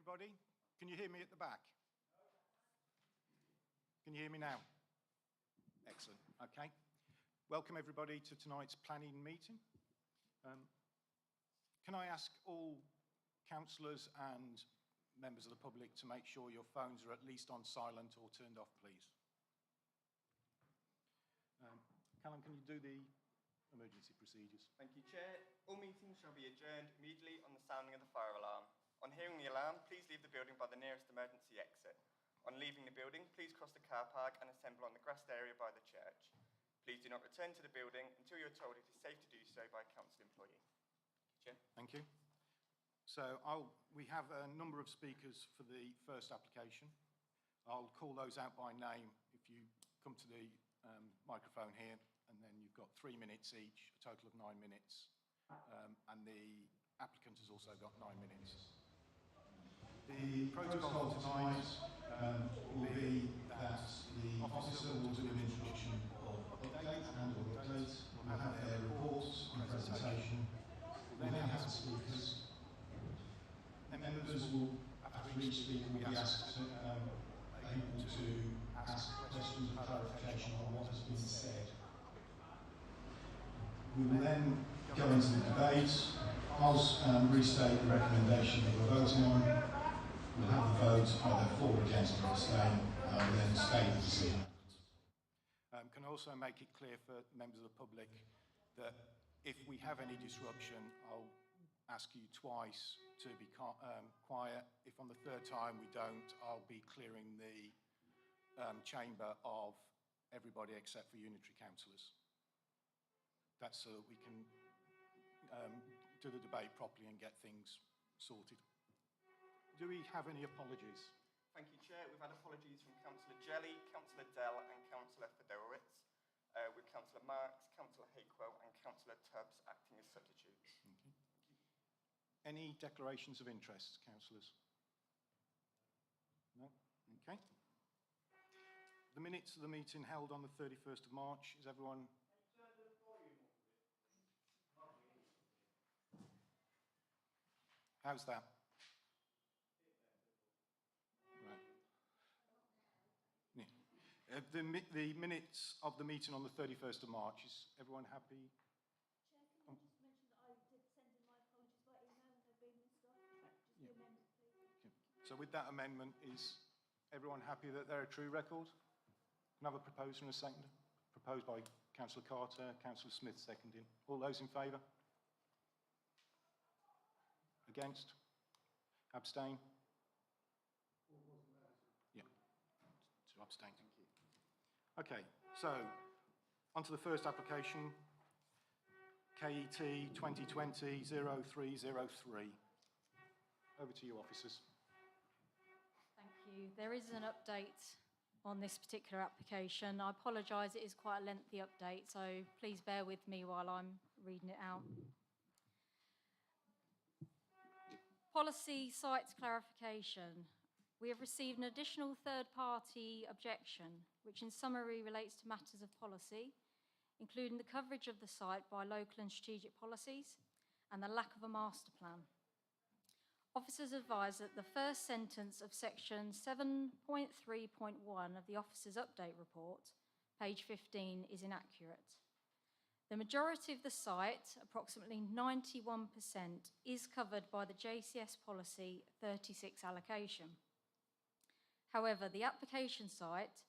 everybody. Can you hear me at the back? Can you hear me now? Excellent. Okay. Welcome everybody to tonight's planning meeting. Can I ask all councillors and members of the public to make sure your phones are at least on silent or turned off, please? Callum, can you do the emergency procedures? Thank you, Chair. All meetings shall be adjourned immediately on the sounding of the fire alarm. On hearing the alarm, please leave the building by the nearest emergency exit. On leaving the building, please cross the car park and assemble on the grassed area by the church. Please do not return to the building until you are told it is safe to do so by a council employee. Chair. Thank you. So we have a number of speakers for the first application. I'll call those out by name if you come to the microphone here, and then you've got 3 minutes each, a total of 9 minutes. And the applicant has also got 9 minutes. The protocol tonight will be that the officer will do an introduction of update and update. We'll have their reports and presentation. We'll then have the speakers. And members will, after each speaker, will be asked able to ask questions and clarification on what has been said. We will then go into the debate. I'll restate the recommendation that we're voting on. We'll have the vote either for, against, or abstain, and then state the decision. Can also make it clear for members of the public that if we have any disruption, I'll ask you twice to be quiet. If on the third time we don't, I'll be clearing the chamber of everybody except for unitary councillors. That's so that we can do the debate properly and get things sorted. Do we have any apologies? Thank you, Chair. We've had apologies from Councillor Jelly, Councillor Dell and Councillor Fedorowicz, with Councillor Marks, Councillor Hakewell and Councillor Tubbs acting as substitutes. Okay. Any declarations of interest, councillors? No? Okay. The minutes of the meeting held on the 31st of March, is everyone... How's that? Right. Yeah. The minutes of the meeting on the 31st of March, is everyone happy? Chair, can I just mention that I did send in my apologies by email and they've been missed off? Just be amended, please. Okay. So with that amendment, is everyone happy that they're a true record? Can I have a proposer and a seconder? Proposed by Councillor Carter, Councillor Smith seconding. All those in favour? Against? Abstain? Yeah. To abstain. Thank you. Okay, so on to the first application, KET 2020-0303. Over to you, officers. Thank you. There is an update on this particular application. I apologise, it is quite a lengthy update, so please bear with me while I'm reading it out. Policy site clarification. We have received an additional third-party objection, which in summary relates to matters of policy, including the coverage of the site by local and strategic policies and the lack of a master plan. Officers advise that the first sentence of section 7.3.1 of the Officers' Update Report, page 15, is inaccurate. The majority of the site, approximately 91%, is covered by the JCS policy 36 allocation. However, the application site,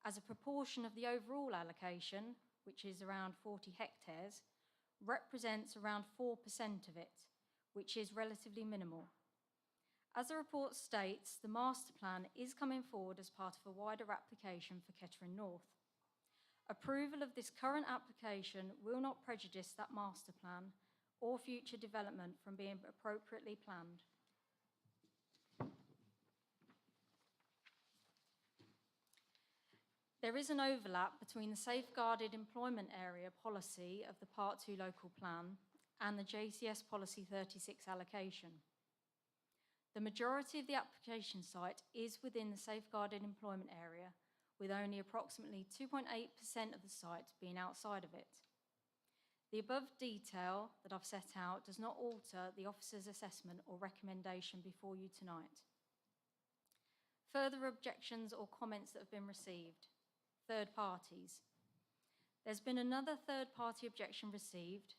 as a proportion of the overall allocation, which is around 40 hectares, represents around 4% of it, which is relatively minimal. As the report states, the master plan is coming forward as part of a wider application for Kettering North. Approval of this current application will not prejudice that master plan or future development from being appropriately planned. There is an overlap between the Safeguarded Employment Area policy of the Part 2 local plan and the JCS policy 36 allocation. The majority of the application site is within the Safeguarded Employment Area, with only approximately 2.8% of the site being outside of it. The above detail that I've set out does not alter the officer's assessment or recommendation before you tonight. Further objections or comments that have been received. Third parties. There's been another third-party objection received.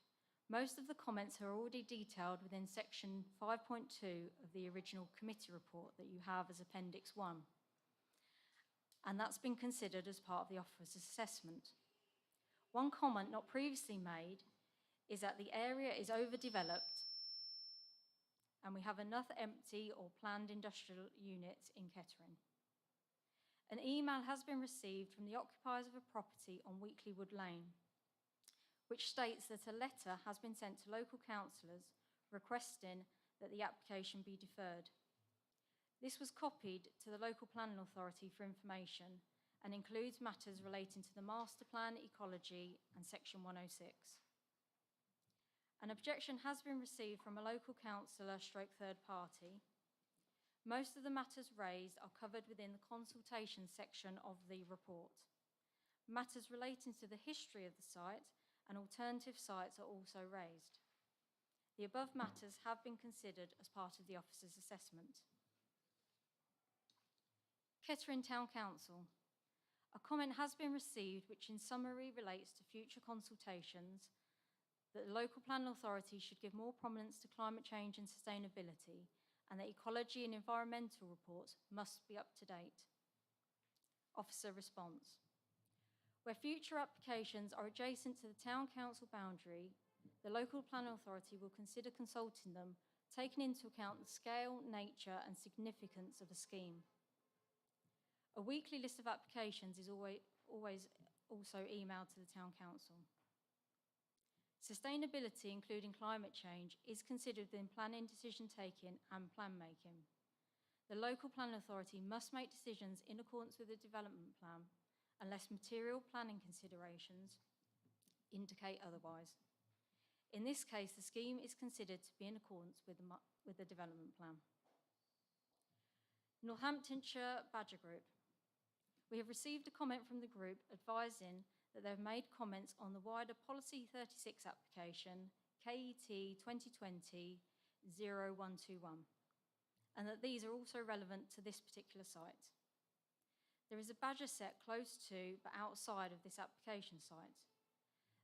Most of the comments are already detailed within section 5.2 of the original committee report that you have as Appendix 1. And that's been considered as part of the officer's assessment. One comment not previously made is that the area is overdeveloped and we have enough empty or planned industrial units in Kettering. An email has been received from the occupiers of a property on Weeklywood Lane, which states that a letter has been sent to local councillors requesting that the application be deferred. This was copied to the local planning authority for information and includes matters relating to the master plan, ecology and section 106. An objection has been received from a local councillor stroke third party. Most of the matters raised are covered within the consultation section of the report. Matters relating to the history of the site and alternative sites are also raised. The above matters have been considered as part of the officer's assessment. Kettering Town Council. A comment has been received which in summary relates to future consultations that the local planning authority should give more prominence to climate change and sustainability, and that ecology and environmental reports must be up to date. Officer response. Where future applications are adjacent to the town council boundary, the local planning authority will consider consulting them, taking into account the scale, nature and significance of a scheme. A weekly list of applications is always also emailed to the town council. Sustainability, including climate change, is considered within planning, decision taking and plan making. The local planning authority must make decisions in accordance with the development plan unless material planning considerations indicate otherwise. In this case, the scheme is considered to be in accordance with the development plan. Northamptonshire Badger Group. We have received a comment from the group advising that they've made comments on the wider Policy 36 application, KET 2020-0121, and that these are also relevant to this particular site. There is a badger set close to but outside of this application site.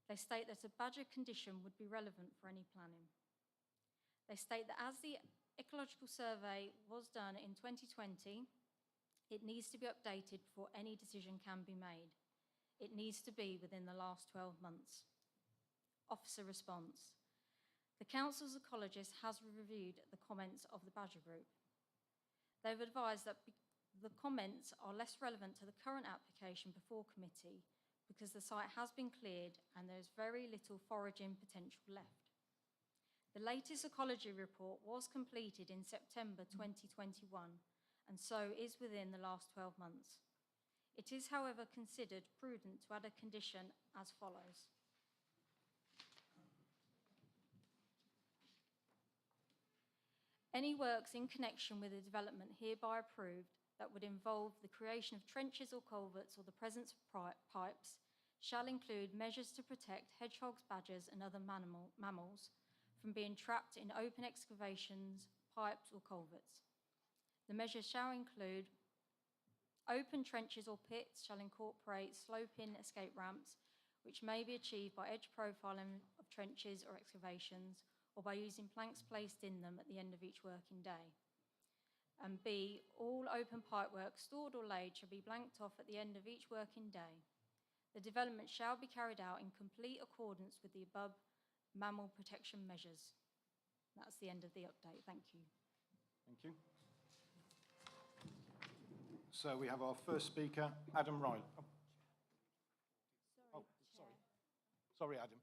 They state that a badger condition would be relevant for any planning. They state that as the ecological survey was done in 2020, it needs to be updated before any decision can be made. It needs to be within the last 12 months. Officer response. The council's ecologist has reviewed the comments of the Badger Group. They've advised that the comments are less relevant to the current application before committee because the site has been cleared and there's very little foraging potential left. The latest ecology report was completed in September 2021 and so is within the last 12 months. It is, however, considered prudent to add a condition as follows. Any works in connection with a development hereby approved that would involve the creation of trenches or culverts or the presence of pipes shall include measures to protect hedgehogs, badgers and other mammals from being trapped in open excavations, pipes or culverts. The measures shall include open trenches or pits shall incorporate sloping escape ramps, which may be achieved by edge profiling of trenches or excavations, or by using planks placed in them at the end of each working day. And B, all open pipework stored or laid shall be blanked off at the end of each working day. The development shall be carried out in complete accordance with the above mammal protection measures. That's the end of the update. Thank you. Thank you. So we have our first speaker, Adam Riley. Sorry, Adam.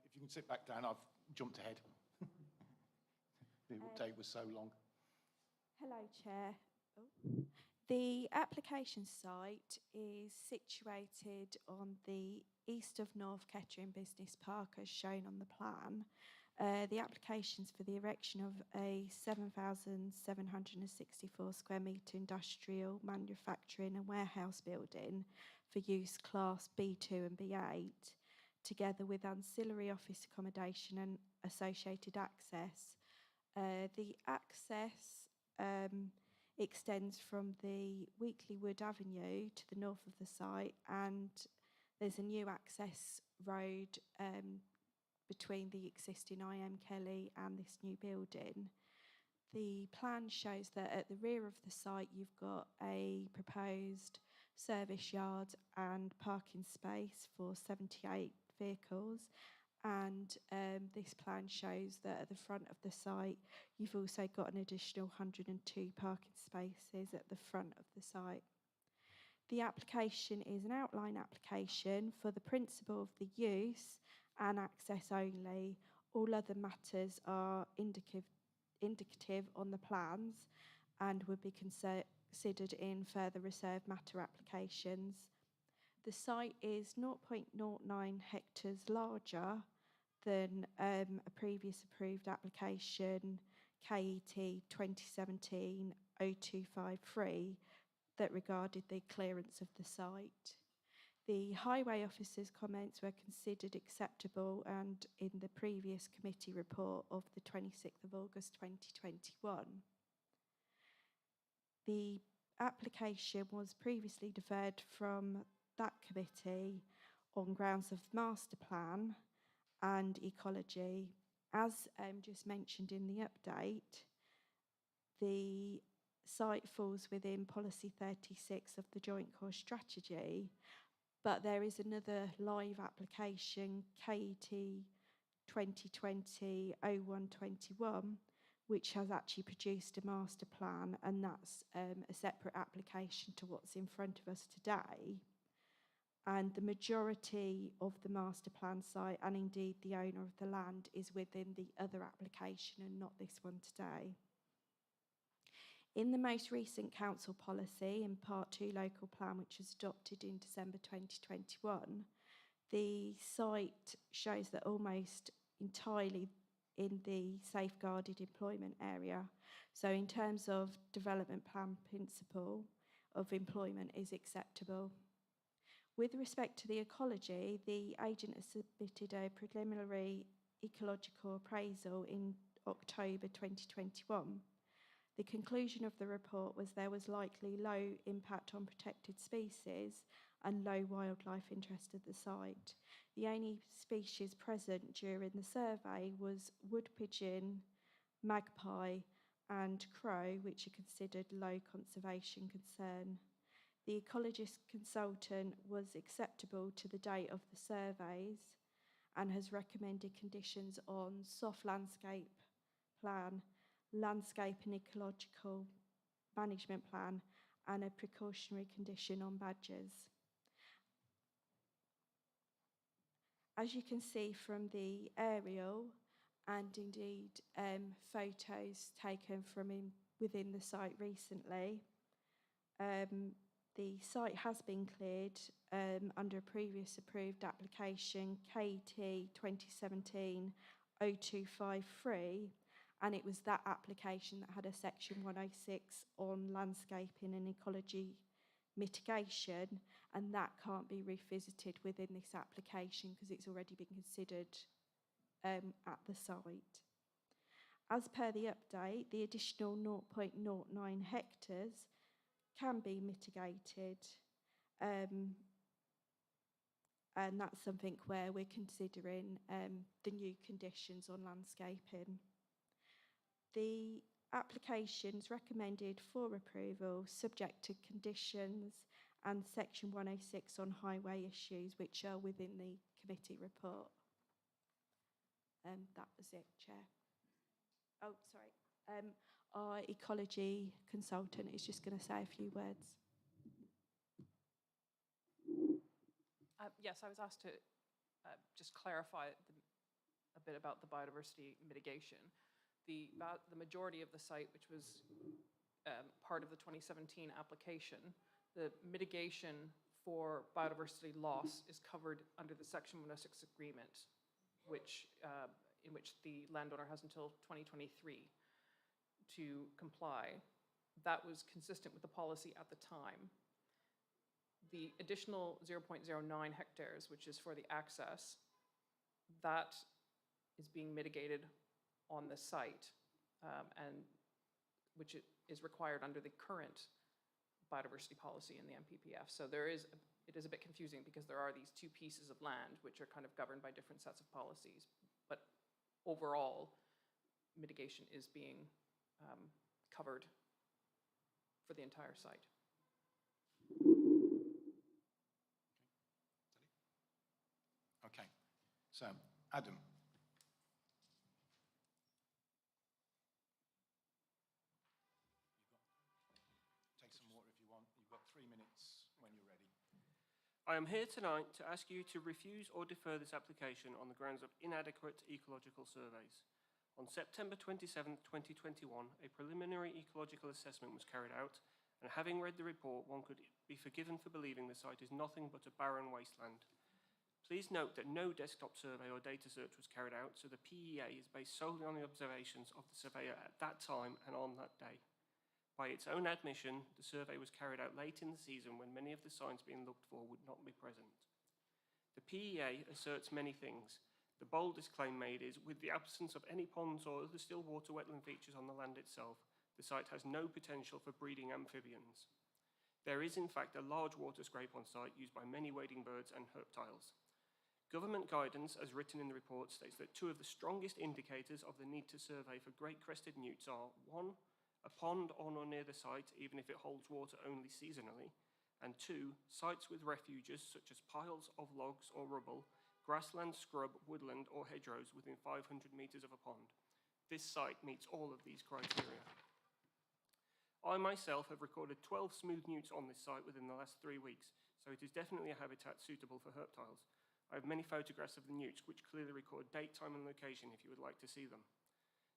If you can sit back down, I've jumped ahead. The update was so long. Hello, Chair. The application site is situated on the east of North Kettering Business Park as shown on the plan. The application's for the erection of a 7,764 square metre industrial, manufacturing and warehouse building for use class B2 and B8, together with ancillary office accommodation and associated access. The access extends from the Weekly Wood Avenue to the north of the site, and there's a new access road between the existing IM Kelly and this new building. The plan shows that at the rear of the site you've got a proposed service yard and parking space for 78 vehicles, and this plan shows that at the front of the site you've also got an additional 102 parking spaces at the front of the site. The application is an outline application for the principle of the use and access only. All other matters are indicative on the plans and would be considered in further reserved matter applications. The site is 0.09 hectares larger than a previous approved application, KET 2017-0253, that regarded the clearance of the site. The highway officer's comments were considered acceptable, and in the previous committee report of the 26th of August 2021. The application was previously deferred from that committee on grounds of master plan and ecology. As just mentioned in the update, the site falls within policy 36 of the Joint Core Strategy, but there is another live application, KET 2020-0121, which has actually produced a master plan, and that's a separate application to what's in front of us today. And the majority of the master plan site, and indeed the owner of the land, is within the other application and not this one today. In the most recent council policy, in Part 2 local plan, which was adopted in December 2021, the site shows that almost entirely in the safeguarded employment area. So in terms of development plan principle of employment is acceptable. With respect to the ecology, the agent has submitted a preliminary ecological appraisal in October 2021. The conclusion of the report was there was likely low impact on protected species and low wildlife interest at the site. The only species present during the survey was wood pigeon, magpie and crow, which are considered low conservation concern. The ecologist consultant was acceptable to the date of the surveys and has recommended conditions on soft landscape plan, landscape and ecological management plan, and a precautionary condition on badgers. As you can see from the aerial and indeed photos taken from within the site recently, the site has been cleared under a previous approved application, KET 2017-0253, and it was that application that had a section 106 on landscaping and ecology mitigation, and that can't be revisited within this application because it's already been considered at the site. As per the update, the additional 0.09 hectares can be mitigated, and that's something where we're considering the new conditions on landscaping. The applications recommended for approval subject to conditions and section 106 on highway issues, which are within the committee report. That was it, Chair. Oh, sorry. Our ecology consultant is just going to say a few words. Yes, I was asked to just clarify a bit about the biodiversity mitigation. The majority of the site, which was part of the 2017 application, the mitigation for biodiversity loss is covered under the Section 106 agreement, which in which the landowner has until 2023 to comply. That was consistent with the policy at the time. The additional 0.09 hectares, which is for the access, that is being mitigated on the site, and which is required under the current biodiversity policy in the MPPF. So it is a bit confusing because there are these two pieces of land which are kind of governed by different sets of policies. But overall, mitigation is being covered for the entire site. Okay, so Adam. Take some water if you want. You've got 3 minutes when you're ready. I am here tonight to ask you to refuse or defer this application on the grounds of inadequate ecological surveys. On September 27, 2021, a preliminary ecological assessment was carried out, and having read the report, one could be forgiven for believing the site is nothing but a barren wasteland. Please note that no desktop survey or data search was carried out, so the PEA is based solely on the observations of the surveyor at that time and on that day. By its own admission, the survey was carried out late in the season when many of the signs being looked for would not be present. The PEA asserts many things. The boldest claim made is, with the absence of any ponds or other still water wetland features on the land itself, the site has no potential for breeding amphibians. There is in fact a large water scrape on site used by many wading birds and reptiles. Government guidance, as written in the report, states that two of the strongest indicators of the need to survey for great crested newts are 1, a pond on or near the site, even if it holds water only seasonally, and 2, sites with refuges such as piles of logs or rubble, grassland, scrub, woodland or hedgerows within 500 metres of a pond. This site meets all of these criteria. I myself have recorded 12 smooth newts on this site within the last 3 weeks, so it is definitely a habitat suitable for reptiles. I have many photographs of the newts which clearly record date, time and location if you would like to see them.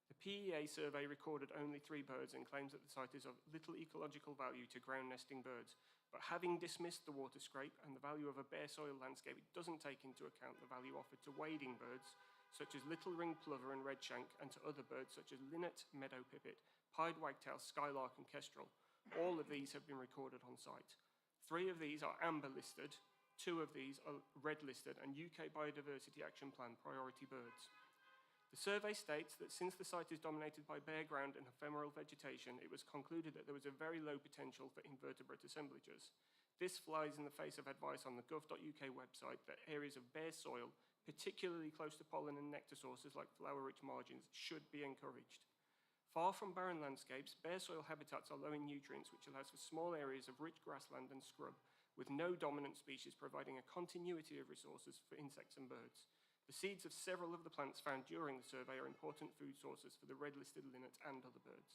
The PEA survey recorded only 3 birds and claims that the site is of little ecological value to ground nesting birds, but having dismissed the water scrape and the value of a bare soil landscape, it doesn't take into account the value offered to wading birds such as little ringed plover and redshank, and to other birds such as linnet, meadow pipit, pied wagtail, skylark and kestrel. All of these have been recorded on site. 3 of these are amber listed, 2 of these are red listed and UK Biodiversity Action Plan priority birds. The survey states that since the site is dominated by bare ground and ephemeral vegetation, it was concluded that there was a very low potential for invertebrate assemblages. This flies in the face of advice on the gov.uk website that areas of bare soil, particularly close to pollen and nectar sources like flower-rich margins, should be encouraged. Far from barren landscapes, bare soil habitats are low in nutrients, which allows for small areas of rich grassland and scrub, with no dominant species providing a continuity of resources for insects and birds. The seeds of several of the plants found during the survey are important food sources for the red-listed linnet and other birds.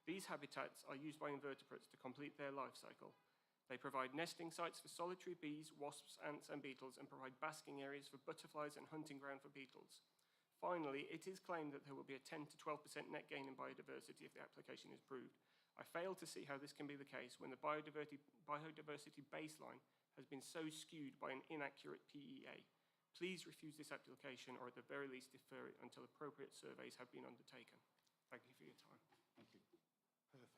These habitats are used by invertebrates to complete their life cycle. They provide nesting sites for solitary bees, wasps, ants, and beetles, and provide basking areas for butterflies and hunting ground for beetles. Finally, it is claimed that there will be a 10 to 12% net gain in biodiversity if the application is approved. I fail to see how this can be the case when the biodiversity baseline has been so skewed by an inaccurate PEA. Please refuse this application, or at the very least defer it until appropriate surveys have been undertaken. Thank you for your time. Thank you. Perfect.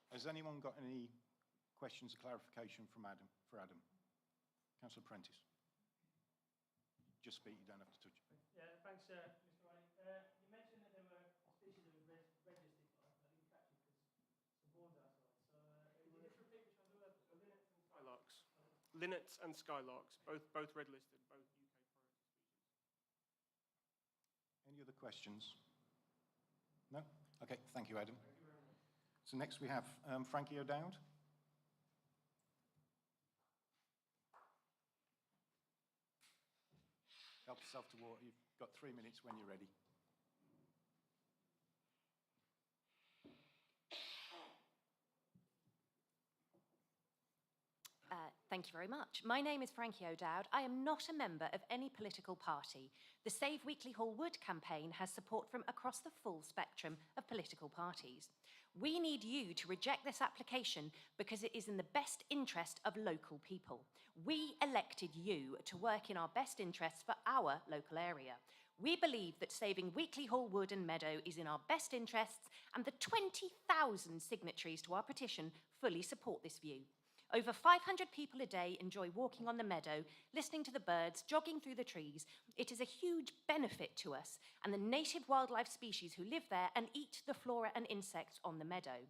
Has anyone got any questions or clarification from Adam? Councillor Prentice. Just speak, you don't have to touch it. Yeah, thanks, Mr. Riley. You mentioned that there were species that were registered, but I didn't catch it because the board outside. So, can you just repeat which ones were? Linnets and Skylarks. Linnets and skylarks, both red-listed, both UK priority species. Any other questions? No? Okay, thank you, Adam. Thank you very much. So next we have Frankie O'Dowd. Help yourself to water. You've got 3 minutes when you're ready. Thank you very much. My name is Frankie O'Dowd. I am not a member of any political party. The Save Weekly Hall Wood campaign has support from across the full spectrum of political parties. We need you to reject this application because it is in the best interest of local people. We elected you to work in our best interests for our local area. We believe that saving Weekly Hall Wood and Meadow is in our best interests, and the 20,000 signatories to our petition fully support this view. Over 500 people a day enjoy walking on the meadow, listening to the birds, jogging through the trees. It is a huge benefit to us and the native wildlife species who live there and eat the flora and insects on the meadow.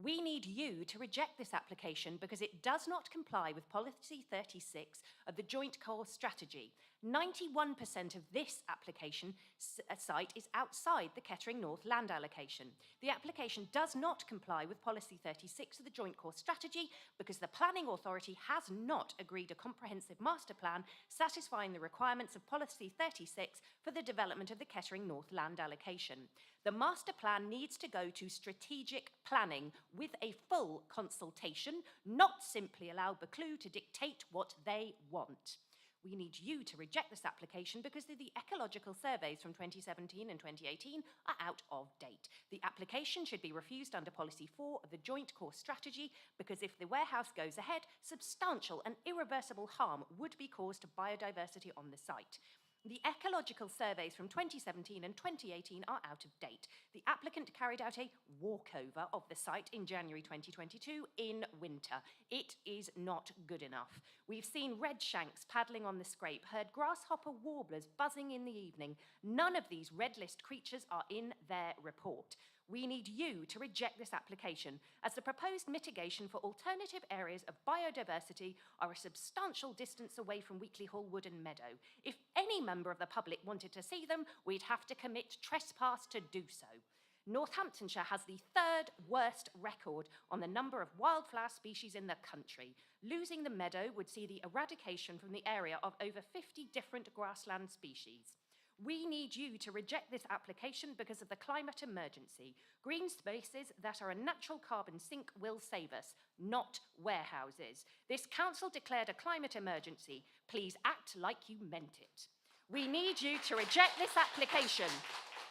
We need you to reject this application because it does not comply with Policy 36 of the Joint Core Strategy. 91% of this application site is outside the Kettering North land allocation. The application does not comply with Policy 36 of the Joint Core Strategy because the Planning Authority has not agreed a comprehensive master plan satisfying the requirements of Policy 36 for the development of the Kettering North land allocation. The master plan needs to go to strategic planning with a full consultation, not simply allow Buccleuch to dictate what they want. We need you to reject this application because the ecological surveys from 2017 and 2018 are out of date. The application should be refused under Policy 4 of the Joint Core Strategy because if the warehouse goes ahead, substantial and irreversible harm would be caused to biodiversity on the site. The ecological surveys from 2017 and 2018 are out of date. The applicant carried out a walkover of the site in January 2022 in winter. It is not good enough. We've seen redshanks paddling on the scrape, heard grasshopper warblers buzzing in the evening. None of these red list creatures are in their report. We need you to reject this application as the proposed mitigation for alternative areas of biodiversity are a substantial distance away from Weekley Hall Wood and Meadow. If any member of the public wanted to see them, we'd have to commit trespass to do so. Northamptonshire has the third worst record on the number of wildflower species in the country. Losing the meadow would see the eradication from the area of over 50 different grassland species. We need you to reject this application because of the climate emergency. Green spaces that are a natural carbon sink will save us, not warehouses. This council declared a climate emergency. Please act like you meant it. We need you to reject this application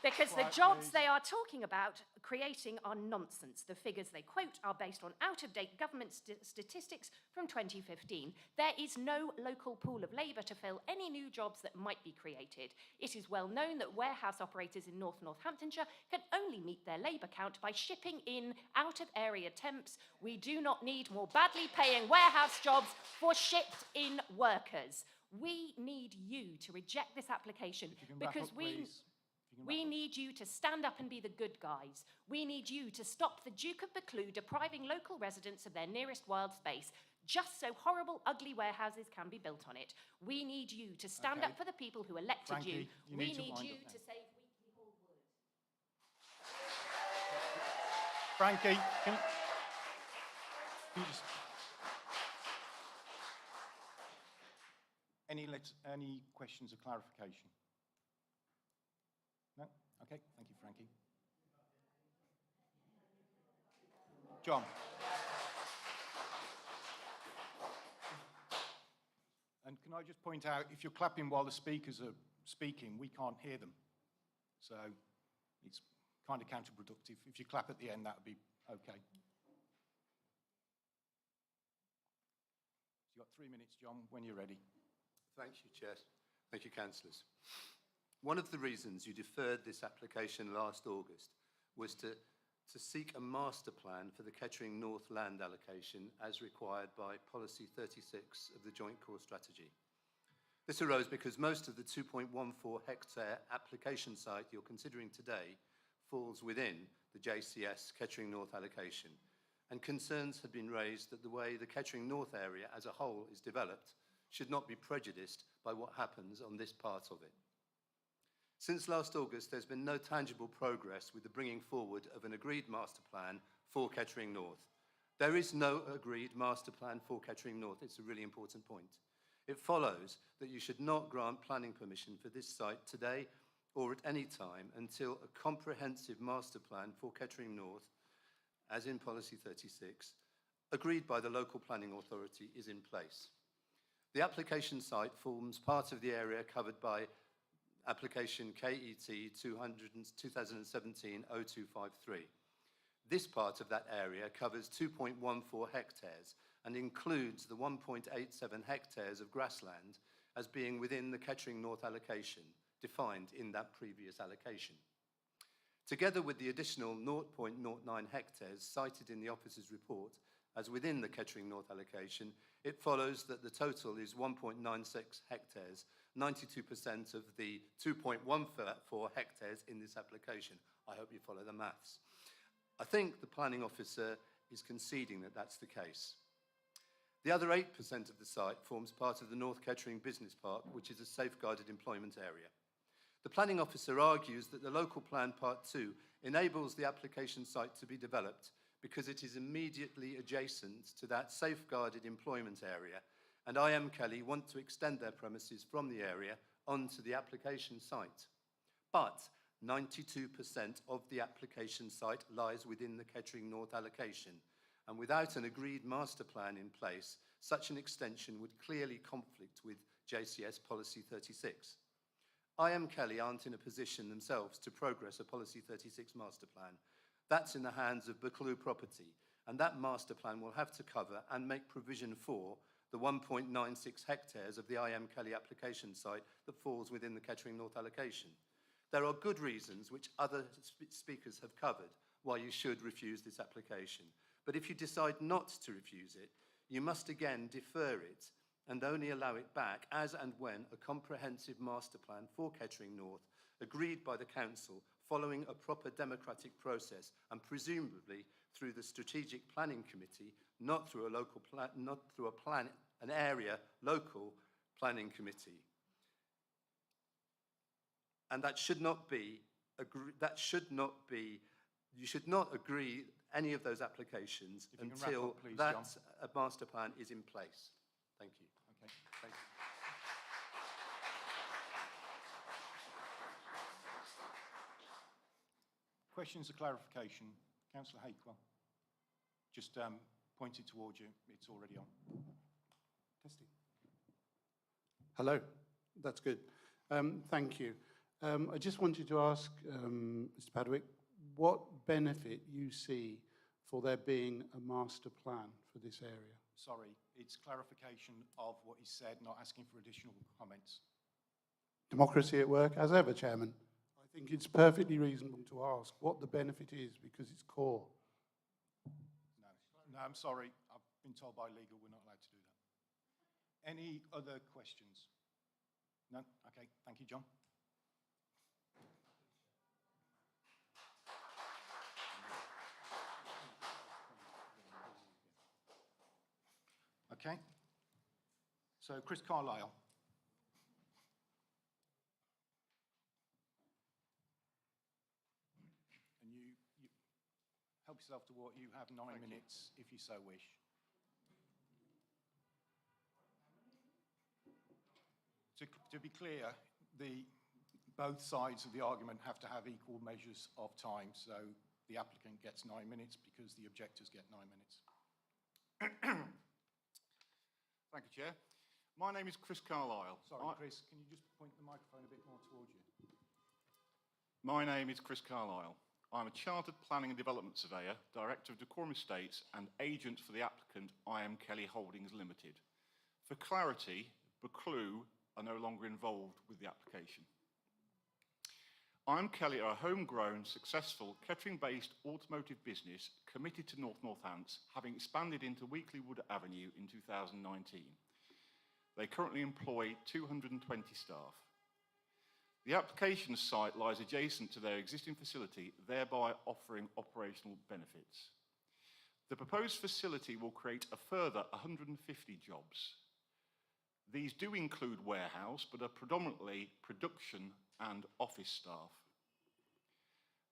because the jobs they are talking about creating are nonsense. The figures they quote are based on out-of-date government statistics from 2015. There is no local pool of labour to fill any new jobs that might be created. It is well known that warehouse operators in Northamptonshire can only meet their labour count by shipping in out-of-area temps. We do not need more badly paying warehouse jobs for shipped-in workers. We need you to reject this application because we need you to stand up and be the good guys. We need you to stop the Duke of Buccleuch depriving local residents of their nearest wild space, just so horrible, ugly warehouses can be built on it. We need you to stand up for the people who elected Frankie, you. We need you to save Weekley Hall Wood. Frankie, can you just... Any questions or clarification? No? Okay, thank you, Frankie. John. And can I just point out, if you're clapping while the speakers are speaking, we can't hear them. So it's kind of counterproductive. If you clap at the end, that would be okay. You've got 3 minutes, John, when you're ready. Thank you, Chair. Thank you, councillors. One of the reasons you deferred this application last August was to seek a master plan for the Kettering North land allocation as required by Policy 36 of the Joint Core Strategy. This arose because most of the 2.14 hectare application site you're considering today falls within the JCS Kettering North allocation, and concerns had been raised that the way the Kettering North area as a whole is developed should not be prejudiced by what happens on this part of it. Since last August, there's been no tangible progress with the bringing forward of an agreed master plan for Kettering North. There is no agreed master plan for Kettering North. It's a really important point. It follows that you should not grant planning permission for this site today or at any time until a comprehensive master plan for Kettering North, as in Policy 36, agreed by the local planning authority, is in place. The application site forms part of the area covered by application KET 2017-0253. This part of that area covers 2.14 hectares and includes the 1.87 hectares of grassland as being within the Kettering North allocation, defined in that previous allocation. Together with the additional 0.09 hectares cited in the officer's report as within the Kettering North allocation, it follows that the total is 1.96 hectares, 92% of the 2.14 hectares in this application. I hope you follow the maths. I think the planning officer is conceding that that's the case. The other 8% of the site forms part of the North Kettering Business Park, which is a safeguarded employment area. The planning officer argues that the local plan part 2 enables the application site to be developed because it is immediately adjacent to that safeguarded employment area, and I.M. Kelly want to extend their premises from the area onto the application site. But 92% of the application site lies within the Kettering North allocation, and without an agreed master plan in place, such an extension would clearly conflict with JCS Policy 36. I.M. Kelly aren't in a position themselves to progress a Policy 36 master plan. That's in the hands of Buccleuch Property, and that master plan will have to cover and make provision for the 1.96 hectares of the I.M. Kelly application site that falls within the Kettering North allocation. There are good reasons, which other speakers have covered, why you should refuse this application. But if you decide not to refuse it, you must again defer it and only allow it back as and when a comprehensive master plan for Kettering North, agreed by the council following a proper democratic process and presumably through the Strategic Planning Committee, not through an area local planning committee. And that should not be, you should not agree any of those applications until up, please, that John. master plan is in place. Thank you. Okay, thank you. Questions or clarification? Councillor Hakewell. Just pointed towards you. It's already on. Testing. Hello, that's good. Thank you. I just wanted to ask Mr. Padwick what benefit you see for there being a master plan for this area. Sorry, it's clarification of what is said, not asking for additional comments. Democracy at work, as ever, Chairman. I think it's perfectly reasonable to ask what the benefit is because it's core. No, I'm sorry. I've been told by legal we're not allowed to do that. Any other questions? No? Okay, thank you, John. Okay. So, Chris Carlisle. And you help yourself to what you have 9 minutes, if you so wish. To be clear, both sides of the argument have to have equal measures of time, so the applicant gets 9 minutes because the objectors get 9 minutes. Thank you, Chair. My name is Chris Carlisle. Sorry, Chris, can you just point the microphone a bit more towards you? My name is Chris Carlisle. I'm a Chartered Planning and Development Surveyor, Director of Decorum Estates and agent for the applicant I.M. Kelly Holdings Limited. For clarity, Buccleuch are no longer involved with the application. I.M. Kelly are a homegrown, successful, Kettering-based automotive business committed to North Northants, having expanded into Weekly Wood Avenue in 2019. They currently employ 220 staff. The application site lies adjacent to their existing facility, thereby offering operational benefits. The proposed facility will create a further 150 jobs. These do include warehouse, but are predominantly production and office staff.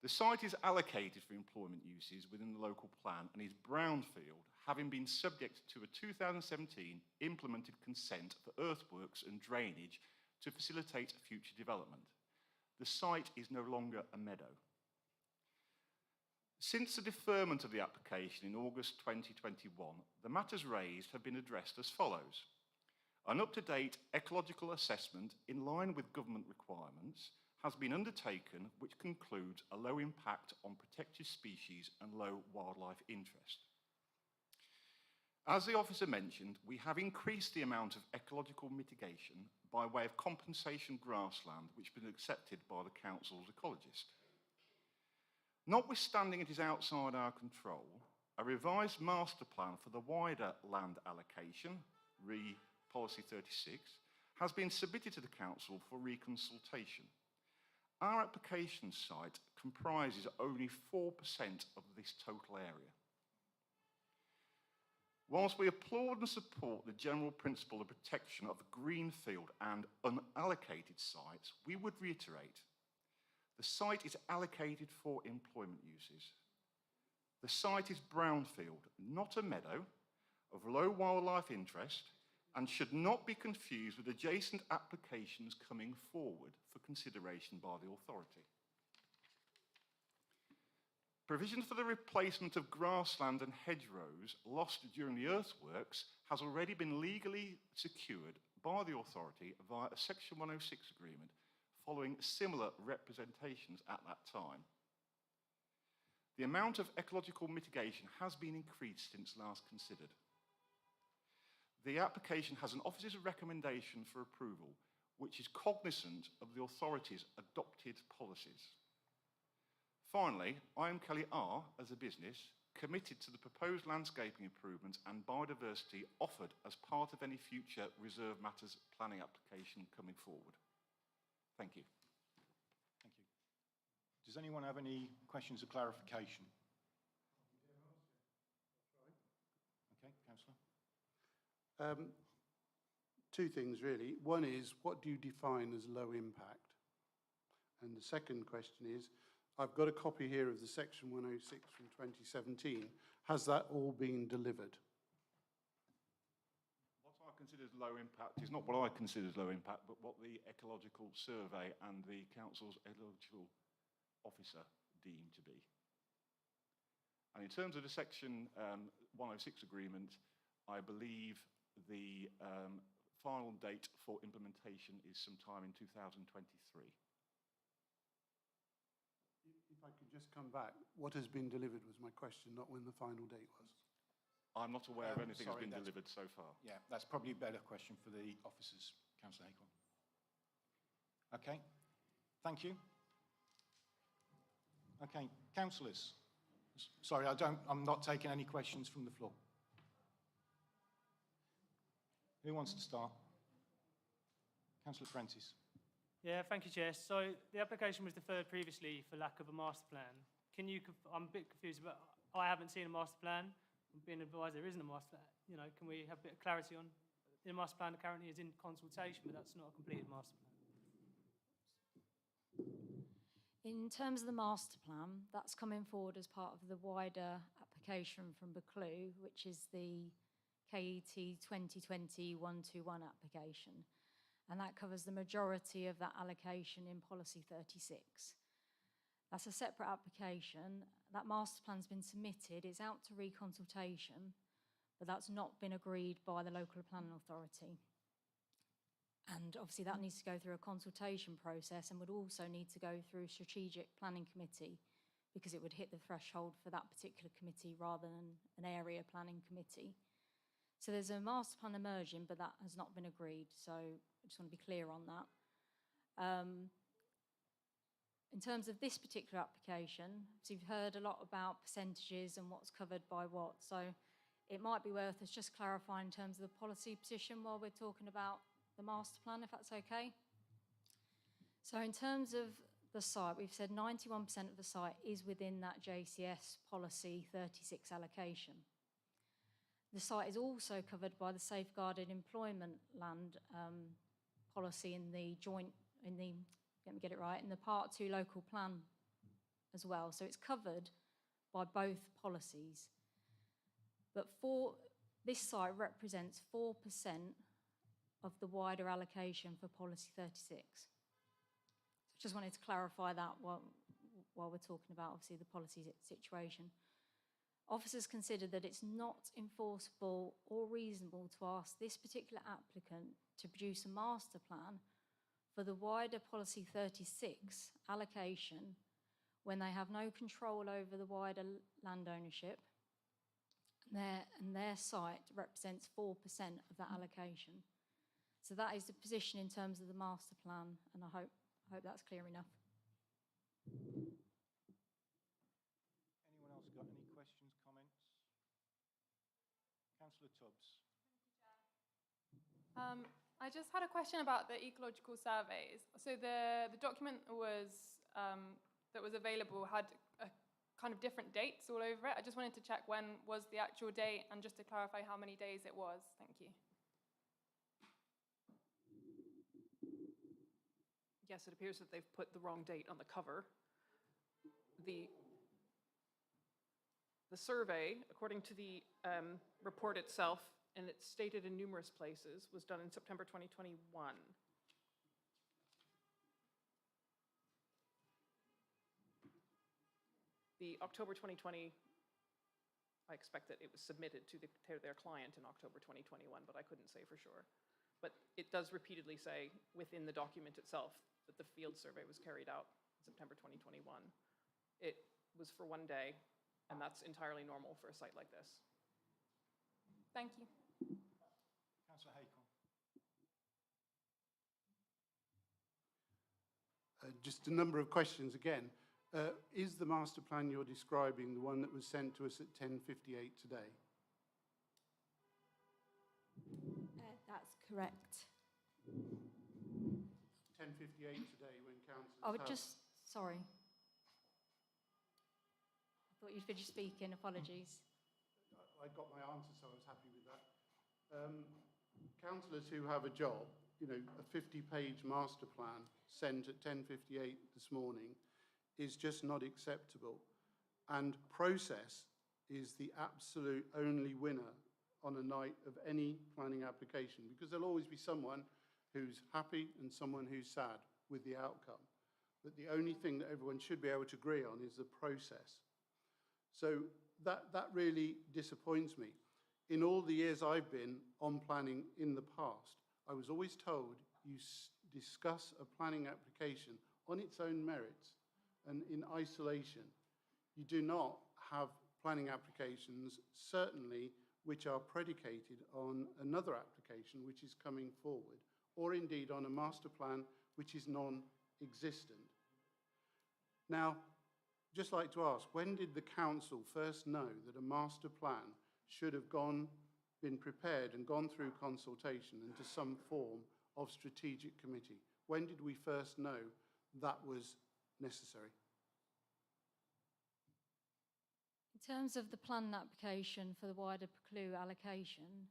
The site is allocated for employment uses within the local plan and is brownfield, having been subject to a 2017 implemented consent for earthworks and drainage to facilitate future development. The site is no longer a meadow. Since the deferment of the application in August 2021, the matters raised have been addressed as follows. An up-to-date ecological assessment in line with government requirements has been undertaken, which concludes a low impact on protected species and low wildlife interest. As the officer mentioned, we have increased the amount of ecological mitigation by way of compensation grassland, which has been accepted by the council's ecologist. Notwithstanding it is outside our control, A revised master plan for the wider land allocation, re Policy 36, has been submitted to the Council for reconsultation. Our application site comprises only 4% of this total area. Whilst we applaud and support the general principle of protection of greenfield and unallocated sites, we would reiterate the site is allocated for employment uses. The site is brownfield, not a meadow, of low wildlife interest, and should not be confused with adjacent applications coming forward for consideration by the authority. Provision for the replacement of grassland and hedgerows lost during the earthworks has already been legally secured by the authority via a Section 106 agreement following similar representations at that time. The amount of ecological mitigation has been increased since last considered. The application has an officer's recommendation for approval, which is cognizant of the authority's adopted policies. Finally, I am Kelly R, as a business, committed to the proposed landscaping improvements and biodiversity offered as part of any future Reserve Matters planning application coming forward. Thank you. Thank you. Does anyone have any questions or clarification? Okay, Councillor. Two things, really. One is, what do you define as low impact? And the second question is, I've got a copy here of the Section 106 from 2017. Has that all been delivered? What I consider as low impact is not what I consider as low impact, but what the ecological survey and the council's ecological officer deem to be. And in terms of the Section 106 agreement, I believe the final date for implementation is sometime in 2023. If I could just come back, what has been delivered was my question, not when the final date was. I'm not aware of anything sorry, that's been delivered so far. Yeah, that's probably a better question for the officers, Councillor Acorn. Okay, thank you. Okay, councillors. Sorry, I'm not taking any questions from the floor. Who wants to start? Councillor Prentice. Yeah, thank you, Chair. So the application was deferred previously for lack of a master plan. I'm a bit confused about, I haven't seen a master plan. I'm being advised there isn't a master plan. You know, can we have a bit of clarity on, the master plan currently is in consultation, but that's not a completed master plan. In terms of the master plan, that's coming forward as part of the wider application from Buccleuch, which is the KET 2020-121 application. And that covers the majority of that allocation in Policy 36. That's a separate application. That master plan's been submitted, it's out to reconsultation, but that's not been agreed by the local planning authority. And obviously that needs to go through a consultation process and would also need to go through strategic planning committee because it would hit the threshold for that particular committee rather than an area planning committee. So there's a master plan emerging, but that has not been agreed. So I just want to be clear on that. In terms of this particular application, so you've heard a lot about percentages and what's covered by what. So it might be worth us just clarifying in terms of the policy position while we're talking about the master plan, if that's okay. So in terms of the site, we've said 91% of the site is within that JCS policy 36 allocation. The site is also covered by the safeguarded employment land policy in the let me get it right, in the Part 2 local plan as well. So it's covered by both policies. But this site represents 4% of the wider allocation for Policy 36. So just wanted to clarify that while we're talking about, obviously, the policy situation. Officers consider that it's not enforceable or reasonable to ask this particular applicant to produce a master plan for the wider Policy 36 allocation when they have no control over the wider land ownership and their site represents 4% of that allocation. So that is the position in terms of the master plan, and I hope that's clear enough. Anyone else got any questions, comments? I just had a question about the ecological surveys. So the document that was available had a kind of different dates all over it. I just wanted to check when was the actual date and just to clarify how many days it was. Thank you. Yes, it appears that they've put the wrong date on the cover. The survey, according to the report itself, and it's stated in numerous places, was done in September 2021. The October 2020, I expect that it was submitted to their client in October 2021, but I couldn't say for sure. But it does repeatedly say within the document itself that the field survey was carried out in September 2021. It was for 1 day, and that's entirely normal for a site like this. Thank you. Councillor Haycall. Just a number of questions again. Is the master plan you're describing the one that was sent to us at 10:58 today? That's correct. 10:58 today when councillors I would have- just, sorry. I thought you'd finished speaking, apologies. I got my answer, so I was happy with that. Councillors who have a job, you know, a 50-page master plan sent at 10:58 this morning is just not acceptable. And process is the absolute only winner on a night of any planning application, because there'll always be someone who's happy and someone who's sad with the outcome. But the only thing that everyone should be able to agree on is the process. So that really disappoints me. In all the years I've been on planning in the past, I was always told you discuss a planning application on its own merits and in isolation. You do not have planning applications, certainly, which are predicated on another application which is coming forward, or indeed on a master plan which is non-existent. Now, just like to ask, when did the council first know that a master plan should have been prepared and gone through consultation into some form of strategic committee? When did we first know that was necessary? In terms of the plan application for the wider Peclu allocation,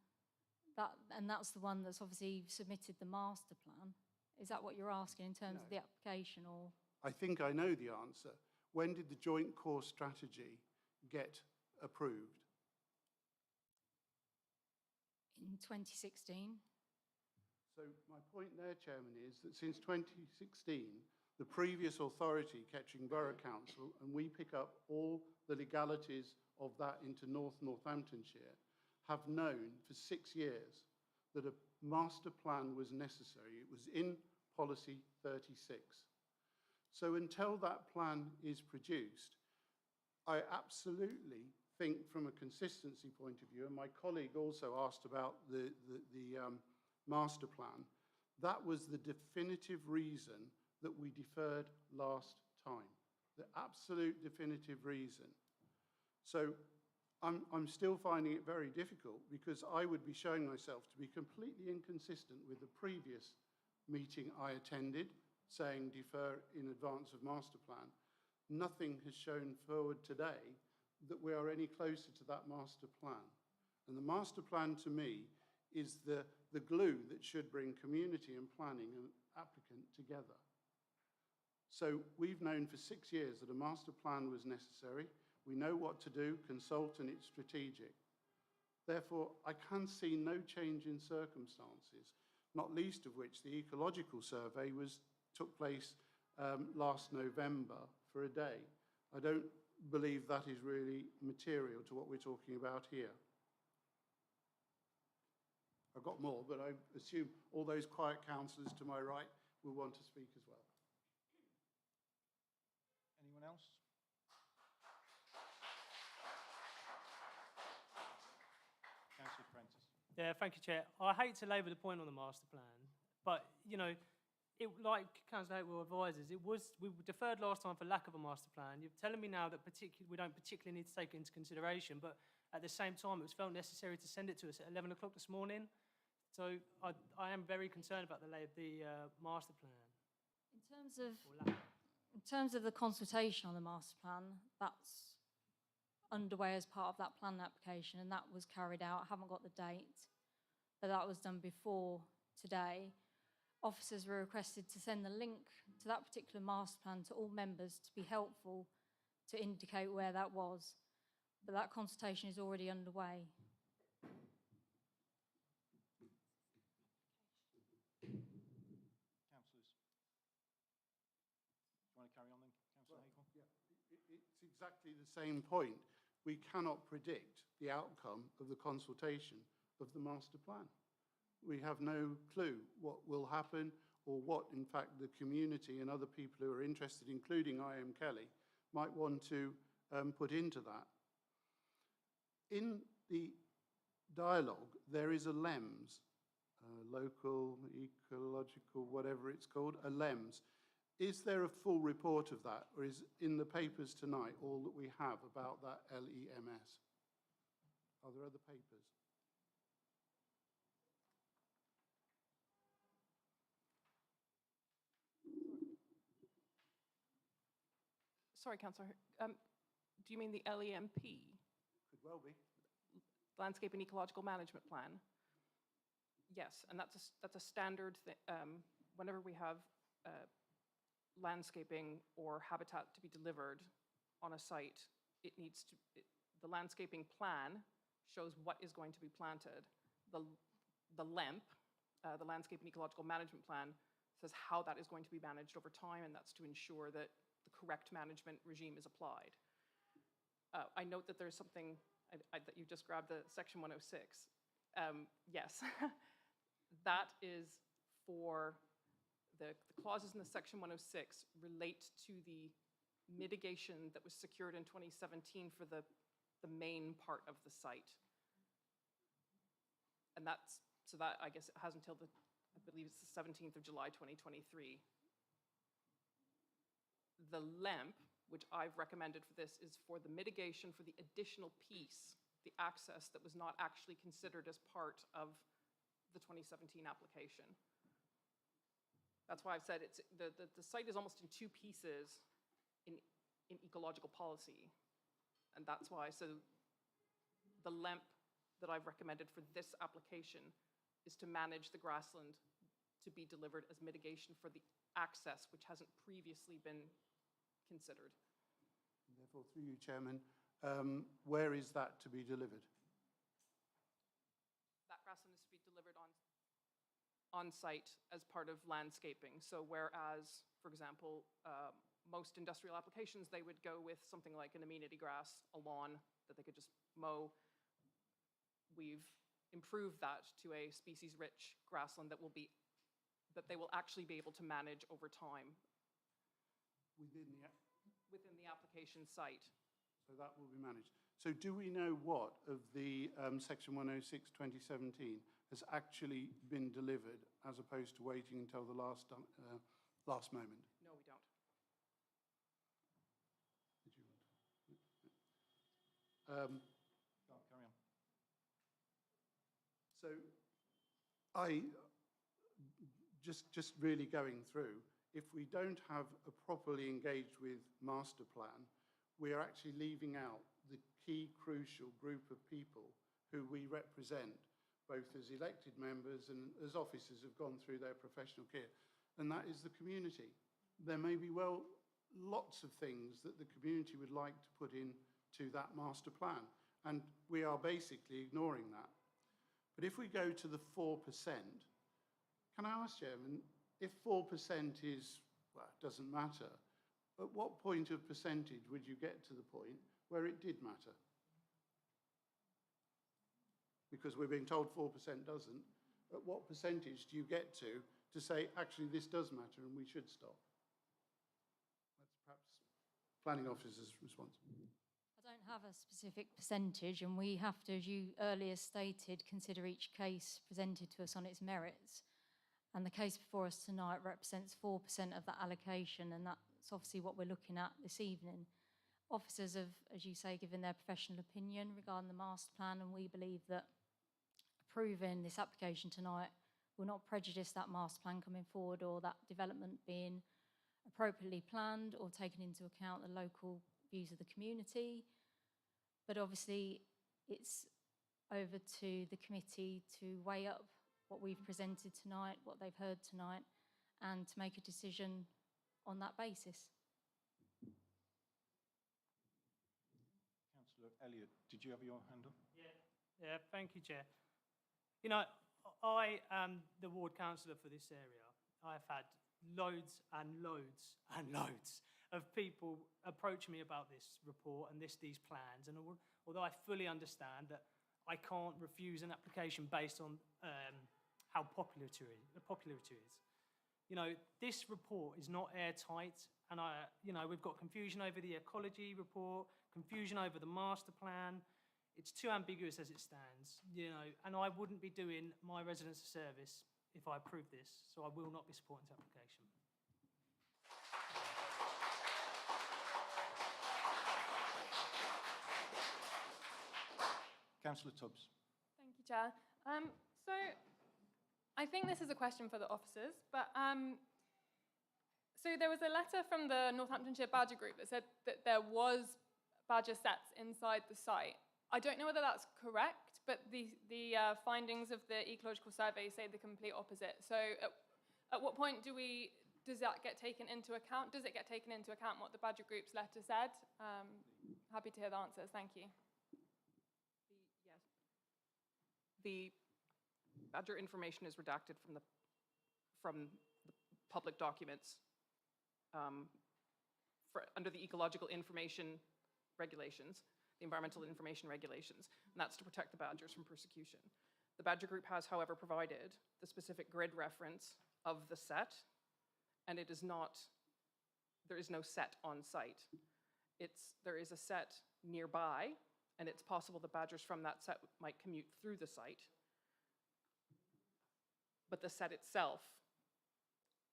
that's the one that's obviously submitted the master plan. Is that what you're asking in terms of the application, or? I think I know the answer. When did the joint core strategy get approved? In 2016. So my point there, Chairman, is that since 2016, the previous authority, Kettering Borough Council, and we pick up all the legalities of that into Northamptonshire, have known for 6 years that a master plan was necessary. It was in Policy 36. So until that plan is produced, I absolutely think from a consistency point of view, and my colleague also asked about the master plan, that was the definitive reason that we deferred last time, the absolute definitive reason. So I'm still finding it very difficult, because I would be showing myself to be completely inconsistent with the previous meeting I attended, saying defer in advance of master plan. Nothing has shown forward today that we are any closer to that master plan. And the master plan to me is the glue that should bring community and planning and applicant together. So we've known for 6 years that a master plan was necessary. We know what to do, consult, and it's strategic. Therefore, I can see no change in circumstances, not least of which the ecological survey took place last November for a day. I don't believe that is really material to what we're talking about here. I've got more, but I assume all those quiet councillors to my right will want to speak as well. Anyone else? Councillor Prentice. Yeah, thank you, Chair. I hate to labour the point on the master plan, but, you know, like Councillor Hopewell advises, we deferred last time for lack of a master plan. You're telling me now that we don't particularly need to take it into consideration, but at the same time, it was felt necessary to send it to us at 11 o'clock this morning. So I am very concerned about the master plan. In terms of Or lack of. In terms of the consultation on the master plan, that's underway as part of that plan application, and that was carried out. I haven't got the date, but that was done before today. Officers were requested to send the link to that particular master plan to all members to be helpful to indicate where that was. But that consultation is already underway. Councillors, do you want to carry on then, Councillor Hagel? Yeah, it's exactly the same point. We cannot predict the outcome of the consultation of the master plan. We have no clue what will happen or what, in fact, the community and other people who are interested, including I.M. Kelly, might want to put into that. In the dialogue, there is a LEMS, local, ecological, whatever it's called, a LEMS. Is there a full report of that, or is in the papers tonight all that we have about that LEMS? Are there other papers? Sorry, Councillor, do you mean the LEMP, Could well be. Landscape and Ecological Management Plan? Yes, and that's a standard thing. Whenever we have landscaping or habitat to be delivered on a site, the landscaping plan shows what is going to be planted. The LEMP, the Landscape and Ecological Management Plan, says how that is going to be managed over time, and that's to ensure that the correct management regime is applied. I note that there's something that you just grabbed, the Section 106. Yes, that is for the clauses in the Section 106 relate to the mitigation that was secured in 2017 for the main part of the site. And so that, I guess, it has until I believe it's the 17th of July, 2023. The LEMP, which I've recommended for this, is for the mitigation for the additional piece, the access that was not actually considered as part of the 2017 application. That's why I've said the site is almost in two pieces in ecological policy. And that's why, so the LEMP that I've recommended for this application is to manage the grassland to be delivered as mitigation for the access, which hasn't previously been considered. And therefore, through you, Chairman, where is that to be delivered? That grassland is to be delivered on site as part of landscaping. So whereas, for example, most industrial applications, they would go with something like an amenity grass, a lawn that they could just mow. We've improved that to a species-rich grassland that they will actually be able to manage over time Within the application site. So that will be managed. So do we know what of the Section 106 2017 has actually been delivered as opposed to waiting until the last moment? No, we don't. Did you want to? Go on, carry on. So I just really going through, if we don't have a properly engaged with master plan, we are actually leaving out the key crucial group of people who we represent, both as elected members and as officers who've gone through their professional care, and that is the community. There may be, well, lots of things that the community would like to put into that master plan, and we are basically ignoring that. But if we go to the 4%, can I ask, Chairman, if 4% is, well, it doesn't matter, at what point of percentage would you get to the point where it did matter? Because we're being told 4% doesn't. At what percentage do you get to say, actually, this does matter and we should stop? That's perhaps planning officer's response. I don't have a specific percentage, and we have to, as you earlier stated, consider each case presented to us on its merits. And the case before us tonight represents 4% of that allocation, and that's obviously what we're looking at this evening. Officers have, as you say, given their professional opinion regarding the master plan, and we believe that a approving this application tonight will not prejudice that master plan coming forward or that development being appropriately planned or taking into account the local views of the community. But obviously, it's over to the committee to weigh up what we've presented tonight, what they've heard tonight, and to make a decision on that basis. Councillor Elliott, did you have your hand up? Yeah, thank you, Chair. You know, I am the ward councillor for this area. I've had loads and loads and loads of people approach me about this report and these plans. And although I fully understand that I can't refuse an application based on how popular it is. You know, this report is not airtight, and we've got confusion over the ecology report, confusion over the master plan. It's too ambiguous as it stands, and I wouldn't be doing my residents a service if I approve this, so I will not be supporting this application. Councillor Tubbs. Thank you, Chair. So I think this is a question for the officers, but so there was a letter from the Northamptonshire Badger Group that said that there was badger sets inside the site. I don't know whether that's correct, but the findings of the ecological survey say the complete opposite. So at what point does that get taken into account? Does it get taken into account what the Badger Group's letter said? Happy to hear the answers. Thank you. The Badger information is redacted from the public documents under the ecological information regulations, the environmental information regulations, and that's to protect the badgers from persecution. The Badger Group has, however, provided the specific grid reference of the set, and there is no set on site. There is a set nearby, and it's possible the badgers from that set might commute through the site. But the set itself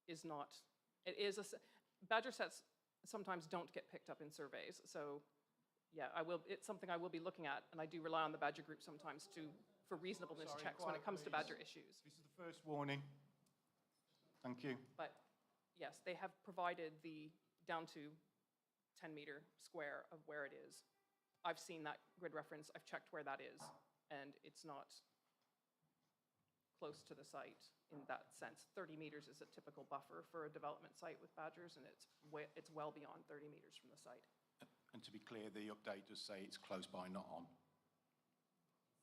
is not. Badger sets sometimes don't get picked up in surveys. So yeah, it's something I will be looking at, and I do rely on the Badger Group sometimes for reasonableness checks when it comes to badger issues. This is the first warning. Thank you. But yes, they have provided the down to 10-meter square of where it is. I've seen that grid reference, I've checked where that is, and it's not close to the site in that sense. 30 meters is a typical buffer for a development site with badgers, and it's well beyond 30 meters from the site. And to be clear, the update does say it's close by, not on.